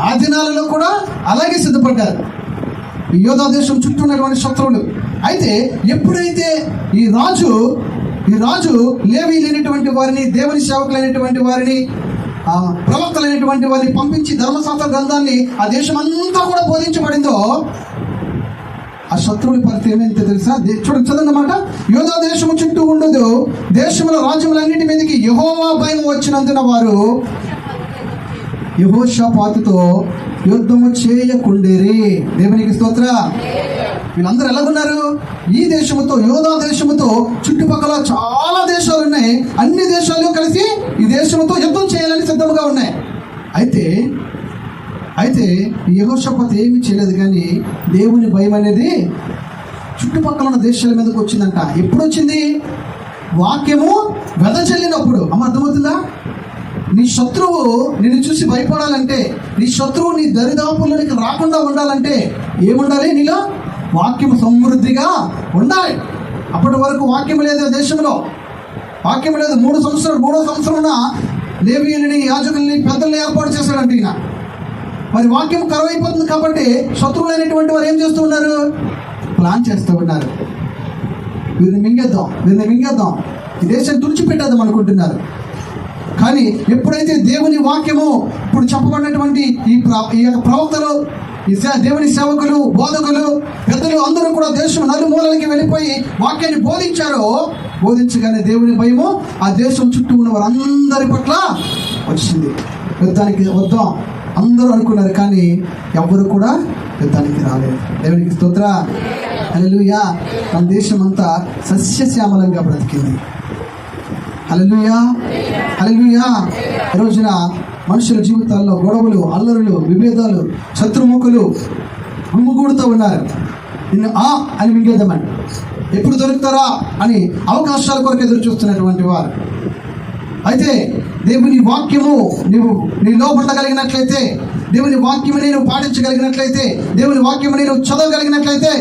ఆ దినాలలో కూడా అలాగే సిద్ధపడ్డారు ఈ యూదా దేశం చుట్టూ ఉన్నటువంటి శత్రువులు. అయితే ఎప్పుడైతే ఈ రాజు లేవీలైనటువంటి వారిని, దేవుని సేవకులైనటువంటి వారిని, ప్రవక్తలైనటువంటి వారిని పంపించి ధర్మశాస్త్ర గ్రంథాన్ని ఆ దేశం అంతా కూడా బోధించబడిందో, ఆ శత్రువుడి పరిస్థితి ఏమైందో తెలుసా? చూడండి, చదవన్నమాట. యూదా దేశము చుట్టూ ఉండదు దేశముల రాజ్యములన్నిటి మీదకి యెహోవా భయం వచ్చినందున వారు యెహోషాపాతుతో యుద్ధము చేయకుండేరి. దేవునికి స్తోత్రం. వీళ్ళందరూ ఎలాగున్నారు? ఈ దేశముతో, యూదా దేశముతో చుట్టుపక్కల చాలా దేశాలు ఉన్నాయి. అన్ని దేశాలు కలిసి ఈ దేశముతో యుద్ధం చేయాలని సిద్ధంగా ఉన్నాయి. అయితే యెహోషాపాతు ఏమీ చేయలేదు. కానీ దేవుని భయం అనేది చుట్టుపక్కల ఉన్న దేశాల మీదకి వచ్చిందంట. ఎప్పుడు వచ్చింది? వాక్యము వెదజల్లినప్పుడు. అర్థమవుతుందా? నీ శత్రువు నిన్ను చూసి భయపడాలంటే, నీ శత్రువు నీ దరిదాపుల్లోనికి రాకుండా ఉండాలంటే ఏముండాలి? నీలో వాక్యము సమృద్ధిగా ఉండాలి. అప్పటి వరకు వాక్యం లేదు దేశంలో. వాక్యం లేదు. 3 సంవత్సరాలు, 3వ సంవత్సరం లేవీయులని, యాజకుల్ని, పెద్దల్ని ఏర్పాటు చేశాడంటే ఈయన. మరి వాక్యం కరువైపోతుంది కాబట్టి శత్రువులైనటువంటి వారు ఏం చేస్తూ ఉన్నారు? ప్లాన్ చేస్తూ ఉన్నారు. వీరిని మింగేద్దాం, ఈ దేశాన్ని తుడిచిపెట్టేద్దాం అనుకుంటున్నారు. కానీ ఎప్పుడైతే దేవుని వాక్యము, ఇప్పుడు చెప్పబడినటువంటి ఈ ప్రవక్తలు, ఈ దేవుని సేవకులు, బోధకులు, పెద్దలు అందరూ కూడా దేశం నలుమూలలకి వెళ్ళిపోయి వాక్యాన్ని బోధించగానే దేవుని భయము ఆ దేశం చుట్టూ ఉన్న వారందరి పట్ల వచ్చింది. యుద్ధానికి వద్దాం అందరూ అనుకున్నారు, కానీ ఎవ్వరు కూడా యుద్ధానికి రాలేదు. దేవునికి స్తోత్రం. హల్లెలూయా. మన దేశం అంతా సస్యశ్యామలంగా బ్రతికింది. హల్లెలూయా. ఈ రోజున మనుషుల జీవితాల్లో గొడవలు, అల్లరులు, విభేదాలు, శత్రుముఖులు గుమ్ముగూడుతూ ఉన్నారు. నిన్ను అని మింగేద్దామని, ఎప్పుడు దొరుకుతారా అని అవకాశాల కొరకు ఎదురు చూస్తున్నటువంటి వారు. అయితే దేవుని వాక్యము నీలో ఉండగలిగినట్లయితే, దేవుని వాక్యము నేను పాటించగలిగినట్లయితే, దేవుని వాక్యము నేను చదవగలిగినట్లయితే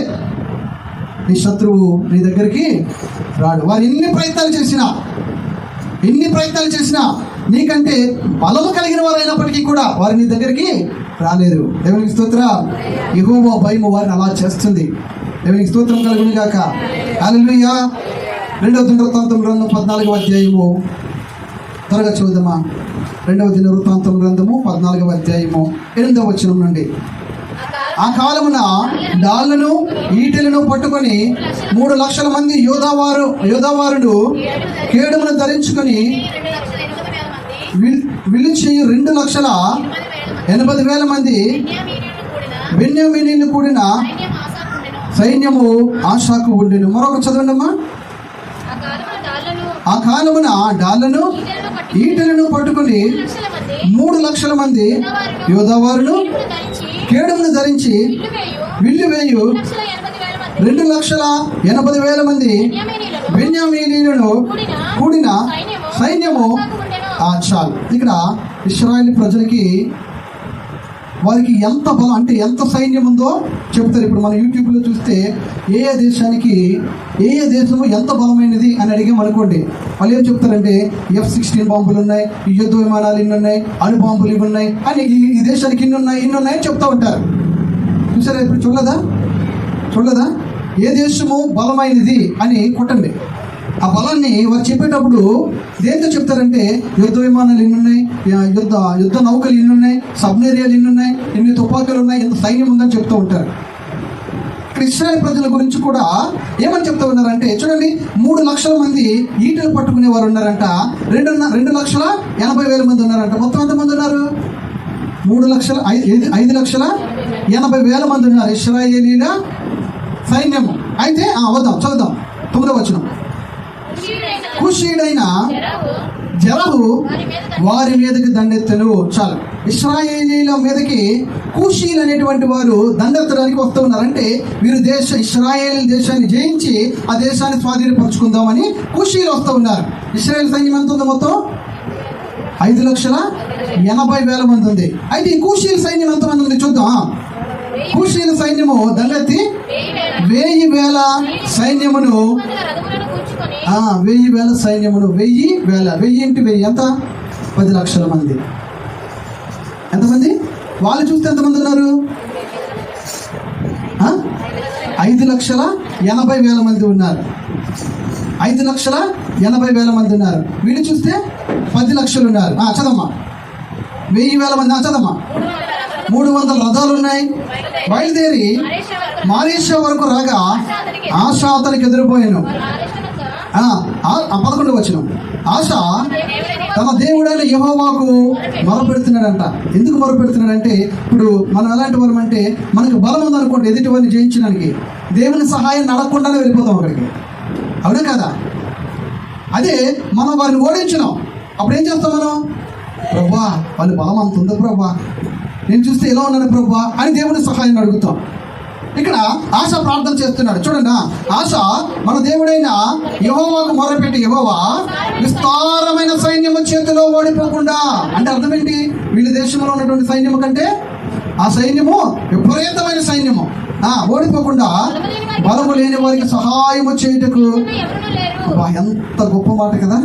నీ శత్రువు నీ దగ్గరికి రాడు. వారు ఎన్ని ప్రయత్నాలు చేసినా నీకంటే బలము కలిగిన వారు అయినప్పటికీ కూడా వారు నీ దగ్గరికి రాలేరు. దేవునికి స్తోత్రం. యెహోవా భయము వారిని అలా చేస్తుంది. దేవునికి స్తోత్రం కలుగును గాక. హల్లెలూయా. 2వ దినవృత్తాంతం గ్రంథం 14వ అధ్యాయము త్వరగా చూద్దామా. 2వ దినవృత్తాంతం గ్రంథము 14వ అధ్యాయము 8వ వచనం నుండి. ఆ కాలమున డాళ్లను, ఈటెలను పట్టుకొని 3 లక్షల మంది యోధావారుడు కేడుమును ధరించుకొని విల్లు చేయు 2,80,000 మంది బెన్యామీనీయులు కూడిన సైన్యము ఆశాకు ఉండెను. మరొక చదవండి అమ్మా. ఆ కాలమున డాళ్లను ఈటలను పట్టుకుని 3,00,000 మంది యోధావారును కేడమును ధరించి విల్లు వేయు 2,80,000 మంది బెన్యామీనీయులను కూడిన సైన్యము. చాలు. ఇక్కడ ఇశ్రాయేలు ప్రజలకి వారికి ఎంత బలం అంటే ఎంత సైన్యం ఉందో చెప్తారు. ఇప్పుడు మనం యూట్యూబ్లో చూస్తే ఏ దేశానికి ఏ దేశము ఎంత బలమైనది అని అడిగామనుకోండి, వాళ్ళు ఏం చెప్తారంటే F-16 బాంబులు ఉన్నాయి, ఈ యుద్ధ విమానాలు ఇన్ని ఉన్నాయి, అణు బాంబులు ఇవి ఉన్నాయి అని, ఈ దేశానికి ఇన్ని ఉన్నాయి అని చెప్తూ ఉంటారు. చూసారా? ఇప్పుడు చూడలేదా? ఏ దేశము బలమైనది అని కొట్టండి. ఆ బలాన్ని వారు చెప్పేటప్పుడు దేంతో చెప్తారంటే యుద్ధ విమానాలు ఎన్ని ఉన్నాయి, యుద్ధ నౌకలు ఎన్ని ఉన్నాయి, సబ్మెరీన్లు ఎన్ని ఉన్నాయి, ఎన్ని తుపాకులు ఉన్నాయి, ఎంత సైన్యం ఉందని చెప్తూ ఉంటారు. ఇక్కడ ఇశ్రాయేలు ప్రజల గురించి కూడా ఏమని చెప్తూ ఉన్నారంటే చూడండి, 3,00,000 మంది ఈటలు పట్టుకునే వారు ఉన్నారంట. 2,80,000 మంది ఉన్నారంట. మొత్తం ఎంతమంది ఉన్నారు? 5,80,000 మంది ఉన్నారు ఇశ్రాయేలీల సైన్యము. అయితే చదువుదాం 9వ వచనం. కుషీయుడైన జరహు వారి మీదకి దండెత్తను. చాలు. ఇశ్రాయేలీల మీదకి కూషీలు అనేటువంటి వారు దండెత్తడానికి వస్తూ ఉన్నారంటే వీరు ఇశ్రాయేల్ దేశాన్ని జయించి ఆ దేశాన్ని స్వాధీనపరుచుకుందామని కూషీలు వస్తూ ఉన్నారు. ఇశ్రాయేల్ సైన్యం ఎంత ఉంది? మొత్తం 5,80,000 మంది ఉంది. అయితే ఈ కూషీల సైన్యం ఎంతమంది ఉంది చూద్దాం. కూషీల సైన్యము దండెత్తి 1,000 సైన్యమును 1,000 సైన్యమును 1,000 ఎంత? 10,00,000 మంది. ఎంతమంది? వాళ్ళు చూస్తే ఎంతమంది ఉన్నారు? 5,80,000 మంది ఉన్నారు. 5,80,000 మంది ఉన్నారు. వీళ్ళు చూస్తే 10 లక్షలు ఉన్నారు. చదమ్మా. 1,000 మంది. చదమ్మా. 300 రథాలు ఉన్నాయి. బయలుదేరి మారేషా వరకు రాగా ఆశ అతనికి ఎదురుపోయాను. 11వ వచనం. ఆశ తన దేవుడైన యెహోవాకు మొరపెడుతున్నాడంట. ఎందుకు మొరపెడుతున్నాడంటే ఇప్పుడు మనం ఎలాంటి వారం అంటే మనకు బలం ఉందనుకోండి ఎదుటి వారిని జయించడానికి, దేవుని సహాయం నడకుండానే వెళ్ళిపోతాం అక్కడికి. అవునా కదా? అదే మనం వారిని ఓడించినాం, అప్పుడు ఏం చేస్తాం మనం? ప్రభా వాళ్ళు బలం అంత ఉందా ప్రభా, నేను చూస్తే ఎలా ఉన్నాను ప్రభా అని దేవుని సహాయం అడుగుతాం. ఇక్కడ ఆశ ప్రార్థన చేస్తున్నాడు. చూడండి, ఆశ మన దేవుడైన యెహోవాకు మొరపెట్టి యెహోవా విస్తారమైన సైన్యము చేతిలో ఓడిపోకుండా, అంటే అర్థం ఏంటి? వీళ్ళ దేశంలో ఉన్నటువంటి సైన్యము కంటే ఆ సైన్యము విపరీతమైన సైన్యము ఓడిపోకుండా బలము లేని వారికి సహాయము చేయుటకు. ఎంత గొప్ప మాట కదా!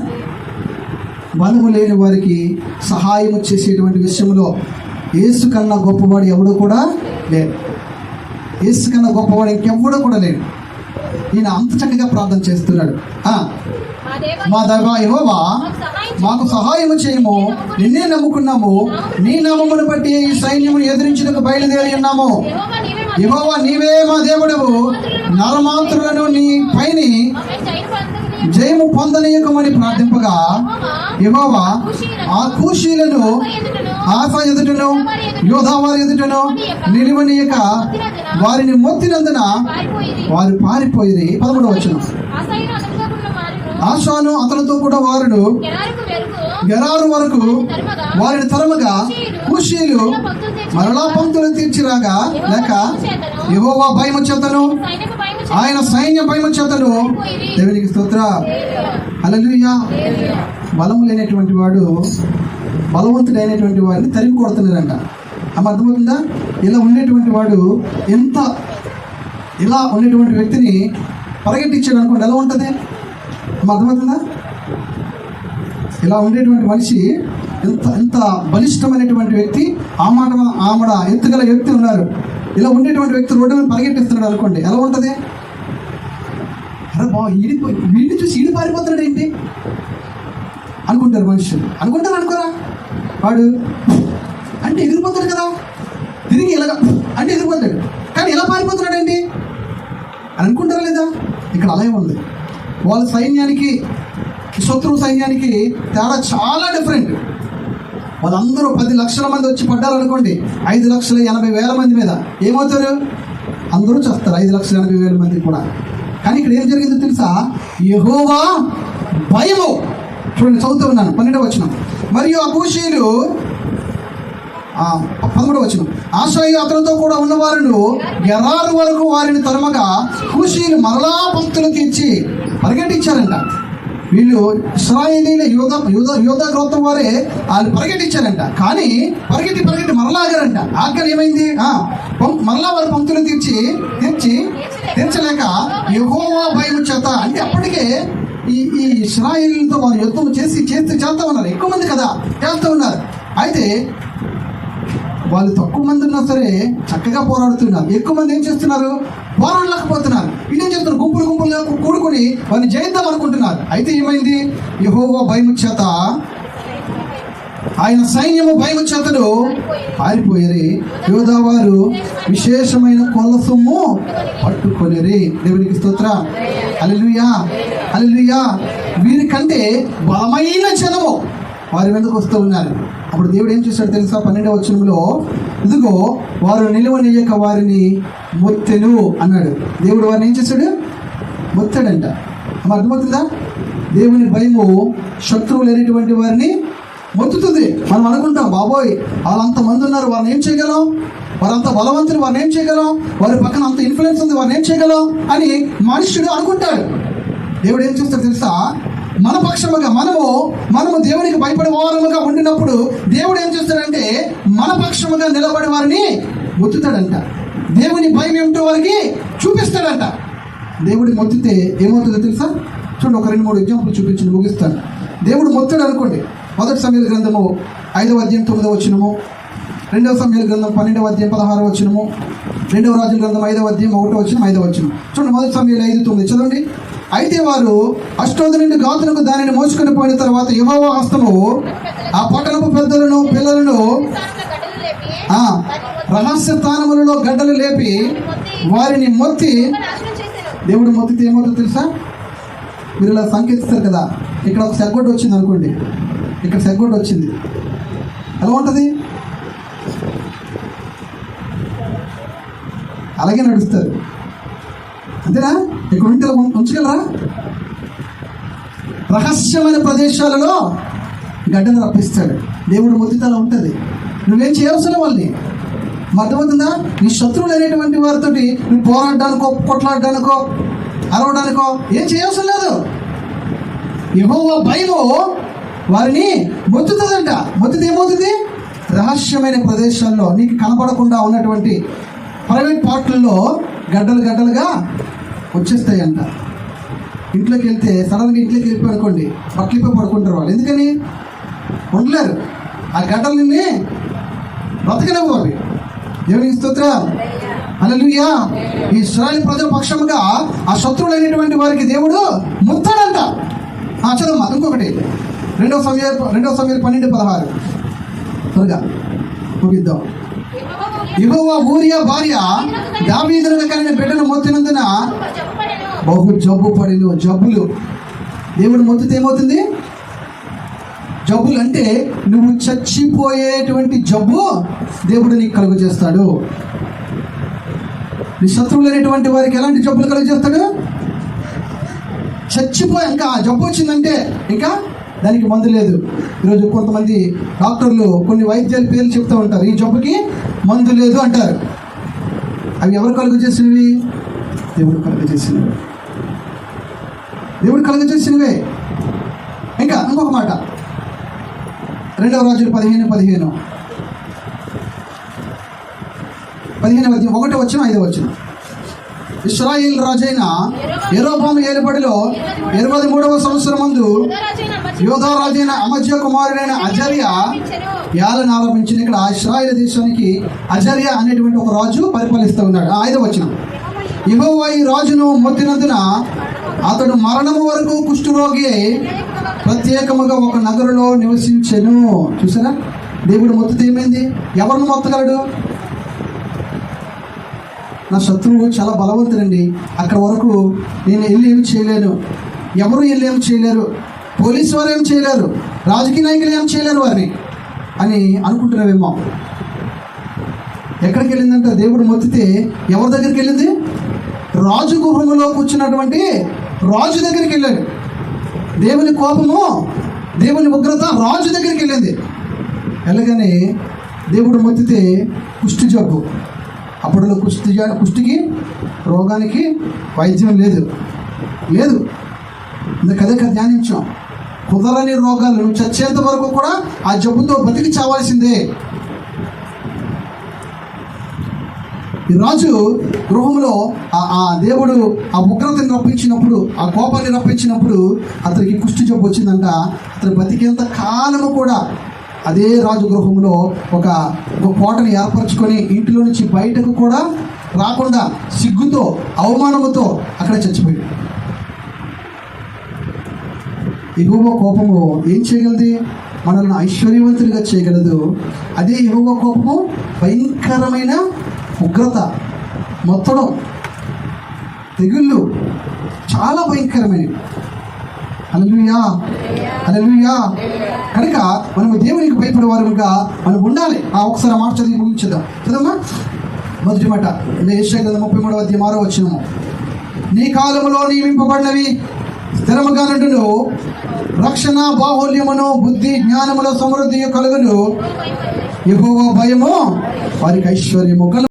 బలము లేని వారికి సహాయము చేసేటువంటి విషయంలో యేసు కన్నా గొప్పవాడు ఎవడు కూడా లేడు. యేసు కన్నా గొప్పవాడు ఇంకెవ్వడూ కూడా లేడు. ఈయన అంత చక్కగా ప్రార్థన చేస్తున్నాడు. మా దేవా యెహోవా మాకు సహాయము చేయము, నిన్నే నమ్ముకున్నాము, నీ నామమును బట్టి ఈ సైన్యమును ఎదిరించుటకు బయలుదేరి ఉన్నాము. యెహోవా నీవే మా దేవుడవు, నరమాత్రులను నీ పైని జయము పొందనీయకమని ప్రార్థింపగా యెహోవా ఆ కూషీలను ఆశ ఎదుటను యోధావారి ఎదుటను నిలువనీయక వారిని మొత్తినందున వారు పారిపోయి. 11వ వచనం. ఆశాను అతనితో కూడా వారును గెరారు వరకు వారిని తరమగా కూషీలు మరలా పంక్తులు తీర్చిరాగా లేక యెహోవా భయము చేతను ఆయన సైన్య భయము చేతను. దేవునికి స్తోత్ర. హల్లెలూయా. బలము లేనటువంటి వాడు బలవంతుడైనటువంటి వాడిని తరిమి కొడుతున్నారంట. అమ్మ అర్థమవుతుందా? ఇలా ఉండేటువంటి వాడు ఇలా ఉండేటువంటి వ్యక్తిని పరిగెట్టించాడు అనుకోండి, ఎలా ఉంటుంది? అమ్మ అర్థమవుతుందా? ఇలా ఉండేటువంటి మనిషి ఎంత బలిష్టమైనటువంటి వ్యక్తి, ఆమడ ఎత్తుగల వ్యక్తి ఉన్నారు. ఇలా ఉండేటువంటి వ్యక్తి రోడ్డు మీద పరిగెట్టిస్తున్నాడు అనుకోండి, ఎలా ఉంటుంది? అరే బా వీడిని చూసి ఈడు పారిపోతున్నాడు ఏంటి అనుకుంటారు మనుషులు. అనుకోరా? వాడు అంటే ఎగిరిపోతాడు కదా, తిరిగి ఇలాగ అంటే ఎగిరిపోతాడు, కానీ ఎలా పారిపోతున్నాడు ఏంటి అని అనుకుంటారా లేదా? ఇక్కడ అలాగే ఉంది. వాళ్ళ సైన్యానికి శత్రువు సైన్యానికి తేడా చాలా డిఫరెంట్. వాళ్ళందరూ 10 లక్షల మంది వచ్చి పడ్డారనుకోండి, 5,80,000 మంది మీద ఏమవుతారు? అందరూ చేస్తారు, 5,80,000 మంది కూడా. కానీ ఇక్కడ ఏం జరిగిందో తెలుసా? యెహోవా భయము. చూడండి, చదువుతూ ఉన్నాను 12వ వచనం. మరియు ఆ కూషీయులు 13వ వచనం. ఆశాయి అతనితో కూడా ఉన్నవారును గెరారు వరకు వారిని తరమగా కూషీయులు మరలా పంక్తులు తీర్చి పరిగెట్టించారంట. వీళ్ళు ఇశ్రాయేలీల యోధా గోత్రం వారే వాళ్ళు పరిగెట్టించారంట. కానీ పరిగెట్టి మరలా ఆగారంట. ఆఖరి ఏమైంది? మరలా వారు పంక్తులు తీర్చలేక యెహోవా భయం చేత, అంటే అప్పటికే ఈ ఇశ్రాయేలీలతో వారు యుద్ధం చేస్తూ ఉన్నారు. ఎక్కువ మంది కదా చేస్తూ ఉన్నారు. అయితే వాళ్ళు తక్కువ మంది ఉన్నా సరే చక్కగా పోరాడుతున్నారు. ఎక్కువ మంది ఏం చేస్తున్నారు? పోరాడలేకపోతున్నారు. వీళ్ళేం చేస్తున్నారు? గుంపులుగా కూడుకొని వారిని జయిద్దాం అనుకుంటున్నారు. అయితే ఏమైంది? యెహోవా భయము చేత, ఆయన సైన్యము భయము చేతను పారిపోయారు. యోధా వారు విశేషమైన కొల్ల సొమ్ము పట్టుకొనిరి. దేవునికి స్తోత్రం. హల్లెలూయా, హల్లెలూయా. వీరికంటే బలమైన జనము వారి మీదకు వస్తూ ఉన్నారు. అప్పుడు దేవుడు ఏం చేశాడు తెలుసా? 12వ వచనంలో, ఇదిగో వారు నిలువనీయక వారిని మొత్తెను అన్నాడు. దేవుడు వారిని ఏం చేశాడు? మొత్తాడంట. అర్థమవుతుందా? దేవుని భయము శత్రువులు లేనటువంటి వారిని మొత్తుతుంది. మనం అనుకుంటాం, బాబోయ్ వాళ్ళంత మంది ఉన్నారు, వారిని ఏం చేయగలం? వారంత బలవంతులు, వారిని ఏం చేయగలం? వారి పక్కన అంత ఇన్ఫ్లుయెన్స్ ఉంది, వారిని ఏం చేయగలం అని మనుష్యుడు అనుకుంటాడు. దేవుడు ఏం చేస్తాడు తెలుసా? మన పక్షముగా మనము దేవునికి భయపడే వారముగా ఉండినప్పుడు దేవుడు ఏం చేస్తాడంటే మన పక్షముగా నిలబడి వారిని మొత్తుతాడంట. దేవుని భయం ఏమిటో వారికి చూపిస్తాడంట. దేవుడి మొత్తితే ఏమవుతుందో తెలుసా? చూడండి, ఒక 2-3 ఎగ్జాంపుల్ చూపించి ముగిస్తాను. దేవుడు మొత్తాడు అనుకోండి. 1 సమూయేలు గ్రంథము 5వ అధ్యాయం 9వ వచనము, 2వ సమూయేలు గ్రంథం 12వ అధ్యాయం 16వ వచనము, 2వ రాజుల గ్రంథం 5వ అధ్యాయం 1వ వచనం 5వ వచనం. చూడండి, 1 సమూయేలు 5:9 చదవండి. అయితే వారు అష్టోదు నుండి గాతునకు దానిని మోసుకొని పోయిన తర్వాత యెహోవా హస్తము ఆ పట్టణపు పెద్దలను పిల్లలను రహస్య స్థానములలో గడ్డలు లేపి వారిని మొత్తి, దేవుడు మొత్తితే ఏమవుతుందో తెలుసా? మీరు ఇలా సంకేతిస్తారు కదా, ఇక్కడ ఒక సెగ్గొడ్డు వచ్చింది అనుకోండి, ఇక్కడ సెగ్గొడ్డు వచ్చింది, ఎలా ఉంటుంది? అలాగే నడుస్తారు, అంతేనా? ఇక్కడ ఉంటే ఉంచగలరా? రహస్యమైన ప్రదేశాలలో గడ్డను రప్పిస్తాడు. దేవుడు మొత్తితలా ఉంటుంది. నువ్వేం చేయవలసిన వాళ్ళని అర్థమవుతుందా? నీ శత్రువులు అనేటువంటి వారితో నువ్వు పోరాడడానికో, కొట్లాడడానికో, అరవడానికో ఏం చేయవలసిన లేదు. యెహోవా భయము వారిని మొత్తుతుందంట. మొత్తితే ఏమవుతుంది? రహస్యమైన ప్రదేశాల్లో నీకు కనపడకుండా ఉన్నటువంటి ప్రైవేట్ పార్ట్లలో గడ్డలుగా వచ్చేస్తాయంట. ఇంట్లోకి వెళ్తే సడన్గా ఇంట్లోకి వెళ్ళిపోయి అనుకోండి, పట్లిపోయి పడుకుంటారు వాళ్ళు. ఎందుకని? ఉండలేరు. ఆ గడ్డలు నిన్ను బ్రతకలేవు అవి. దేవునికి స్తోత్రం. హల్లెలూయా. ఈ ఇశ్రాయేలు ప్రజల పక్షముగా ఆ శత్రువులు అయినటువంటి వారికి దేవుడు ముత్తాడంట. చదమ్మా ఇంకొకటి, 2వ సమూయేలు 12:16 త్వరగా ముగిద్దాం. యెహోవా ఊరియా భార్య దావీదునకు కలిగిన బిడ్డను మొత్తినందున బహు జబ్బు పడిన. జబ్బులు దేవుడు మొత్తితే ఏమవుతుంది? జబ్బులు అంటే నువ్వు చచ్చిపోయేటువంటి జబ్బు దేవుడు నీకు కలుగు చేస్తాడు. నీ శత్రువులు అనేటువంటి వారికి ఎలాంటి జబ్బులు కలుగు చేస్తాడు? చచ్చిపోయి ఇంకా ఆ జబ్బు వచ్చిందంటే ఇంకా దానికి మందు లేదు. ఈరోజు కొంతమంది డాక్టర్లు కొన్ని వైద్యాల పేర్లు చెప్తూ ఉంటారు, ఈ జబ్బుకి మందు లేదు అంటారు. అవి ఎవరు కలుగు చేసినవి? దేవుడు కలుగు చేసినవి. దేవుడు కలుగు చేసినవే. ఇంకా ఇంకొక మాట, 2వ రాజులు 15:15 1వ వచనం 5వ వచనం. ఇశ్రాయేలు రాజైన యెరోబాము ఏలుబడిలో 23వ సంవత్సరం మందు యోధా రాజైన అమజ్యా కుమారుడైన అజర్యా యాలను ఆరంభించిన. ఇక్కడ ఇశ్రాయేలు దేశానికి అజర్యా అనేటువంటి ఒక రాజు పరిపాలిస్తూ ఉన్నాడు. 5వ వచనం. యెహోవా ఈ రాజును మొత్తినందున అతడు మరణము వరకు కుష్ఠరోగి ప్రత్యేకముగా ఒక నగరులో నివసించెను. చూసారా? దేవుడు మొత్తితే ఏమైంది? ఎవరిని మొత్తగలడు? నా శత్రువు చాలా బలవంతుడండి, అక్కడ వరకు నేను వెళ్ళి ఏమి చేయలేను, ఎవరు వెళ్ళి ఏమి చేయలేరు, పోలీసు వారు ఏం చేయలేరు, రాజకీయ నాయకులు ఏం చేయలేరు వారిని. అని అనుకుంటున్నావేమో. ఎక్కడికి వెళ్ళిందంటే దేవుడు మొత్తితే ఎవరి దగ్గరికి వెళ్ళింది? రాజు గృహంలో కూర్చున్నటువంటి రాజు దగ్గరికి వెళ్ళాడు. దేవుని కోపము, దేవుని ఉగ్రత రాజు దగ్గరికి వెళ్ళింది. వెళ్ళగానే దేవుడు మొత్తితే కుష్టి జబ్బు. అప్పుడు కుష్టికి రోగానికి వైద్యం లేదు. కదే ధ్యానించాం. కుదరని రోగాలు, నువ్వు చచ్చేంత వరకు కూడా ఆ జబ్బుతో బతికి చావాల్సిందే. ఈ రాజు గృహంలో ఆ దేవుడు ఆ ఉగ్రతని రప్పించినప్పుడు, ఆ కోపాన్ని రప్పించినప్పుడు అతనికి కుష్టి జబ్బు వచ్చిందంట. అతను బతికేంత కాలము కూడా అదే రాజు గృహంలో ఒక కోటని ఏర్పరచుకొని ఇంటిలో నుంచి బయటకు కూడా రాకుండా సిగ్గుతో, అవమానముతో అక్కడ చచ్చిపోయాడు. యెహోవా కోపము ఏం చేయగలది? మనల్ని ఐశ్వర్యవంతులుగా చేయగలదు. అదే యెహోవా కోపము భయంకరమైన ఉగ్రత, మొత్తడం, తెగుళ్ళు చాలా భయంకరమైనవి. హల్లెలూయా, హల్లెలూయా. కనుక మనము దేవునికి భయపడేవారుగా మనం ఉండాలి. ఒకసారి మాట చదివి ముగించుదాం. చదమ్మా. మొదటి మాట యెషయా గ్రంథం 33వ అధ్యాయం 6వ వచనము. నీ కాలములో నియమింపబడినవి స్థిరముగా నుండును, రక్షణ బాహుల్యమును బుద్ధి జ్ఞానముల సమృద్ధి కలుగును, యెహోవా భయము వారికి ఐశ్వర్యము.